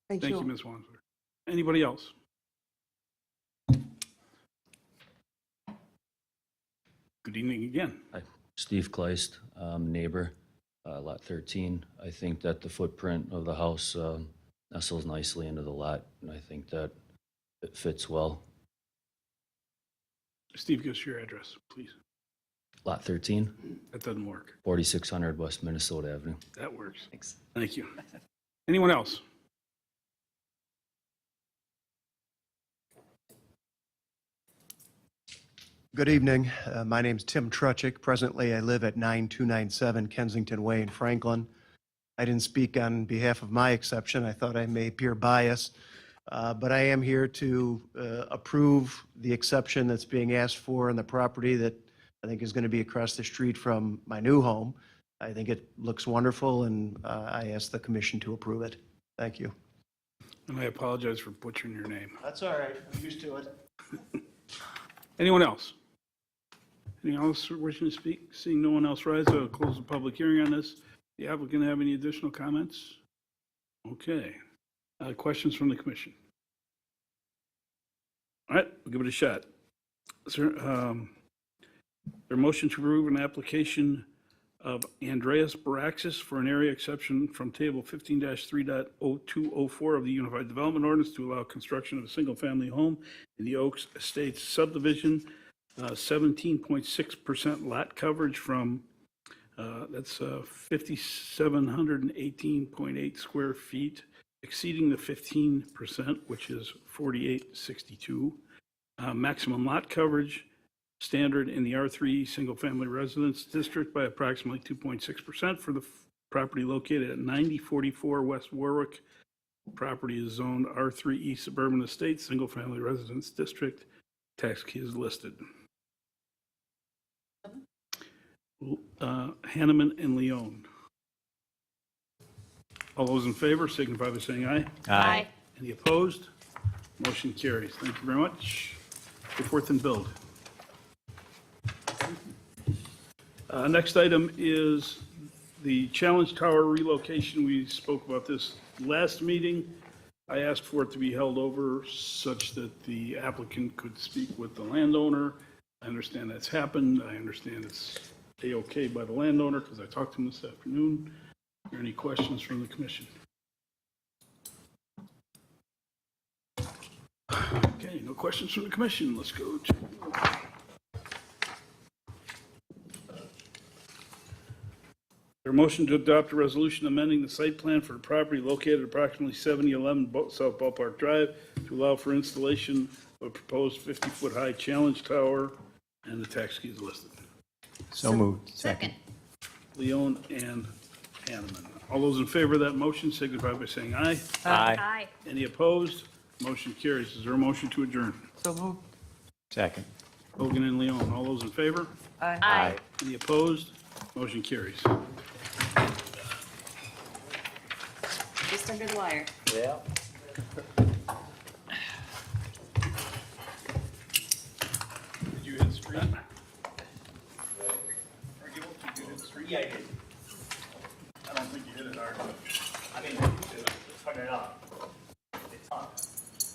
Thank you. Thank you, Ms. Wanzer. Anybody else? Good evening again. Hi, Steve Kleist, neighbor, lot 13. I think that the footprint of the house nestles nicely into the lot, and I think that it fits well. Steve, give us your address, please. Lot 13, That doesn't work. 4600 West Minnesota Avenue. That works. Thanks. Thank you. Anyone else? Good evening. My name's Tim Truchik. Presently, I live at 9297 Kensington Way in Franklin. I didn't speak on behalf of my exception. I thought I may appear biased, but I am here to approve the exception that's being asked for in the property that I think is going to be across the street from my new home. I think it looks wonderful, and I ask the commission to approve it. Thank you. And I apologize for butchering your name. That's all right. I'm used to it. Anyone else? Anyone else wishing to speak? Seeing no one else rise, I'll close the public hearing on this. The applicant have any additional comments? Okay. Questions from the commission? All right, we'll give it a shot. Is there a motion to approve an application of Andreas Baraxis for an area exception from Table 15-3.0204 of the Unified Development Ordinance to allow construction of a single-family home in the Oaks Estates subdivision, 17.6% lot coverage from, that's 5,718.8 square feet, exceeding the 15%, which is 4862. Maximum lot coverage standard in the R3 single-family residence district by approximately 2.6% for the property located at 9044 West Warwick. Property is zoned R3E Suburban Estates, single-family residence district. Tax key is listed. Hanneman and Leone. All those in favor signify by saying aye. Aye. Any opposed? Motion carries. Thank you very much. Go forth and build. Next item is the Challenge Tower relocation. We spoke about this last meeting. I asked for it to be held over such that the applicant could speak with the landowner. I understand that's happened. I understand it's A-okay by the landowner because I talked to him this afternoon. there any questions from the commission? Okay, no questions from the commission. Let's go to their motion to adopt a resolution amending the site plan for the property located at approximately 7011 South Ballpark Drive to allow for installation of a proposed 50-foot high challenge tower, and the tax key is listed. So moved. Second. Leon and Hanneman. All those in favor of that motion signify by saying aye. Aye. Any opposed? Motion carries. Is there a motion to adjourn? So moved. Second. Hogan and Leon. All those in favor? Aye. Any opposed? Motion carries. Just under the wire. Yeah. Did you hit the screen? Did you hit the screen? Yeah, I did.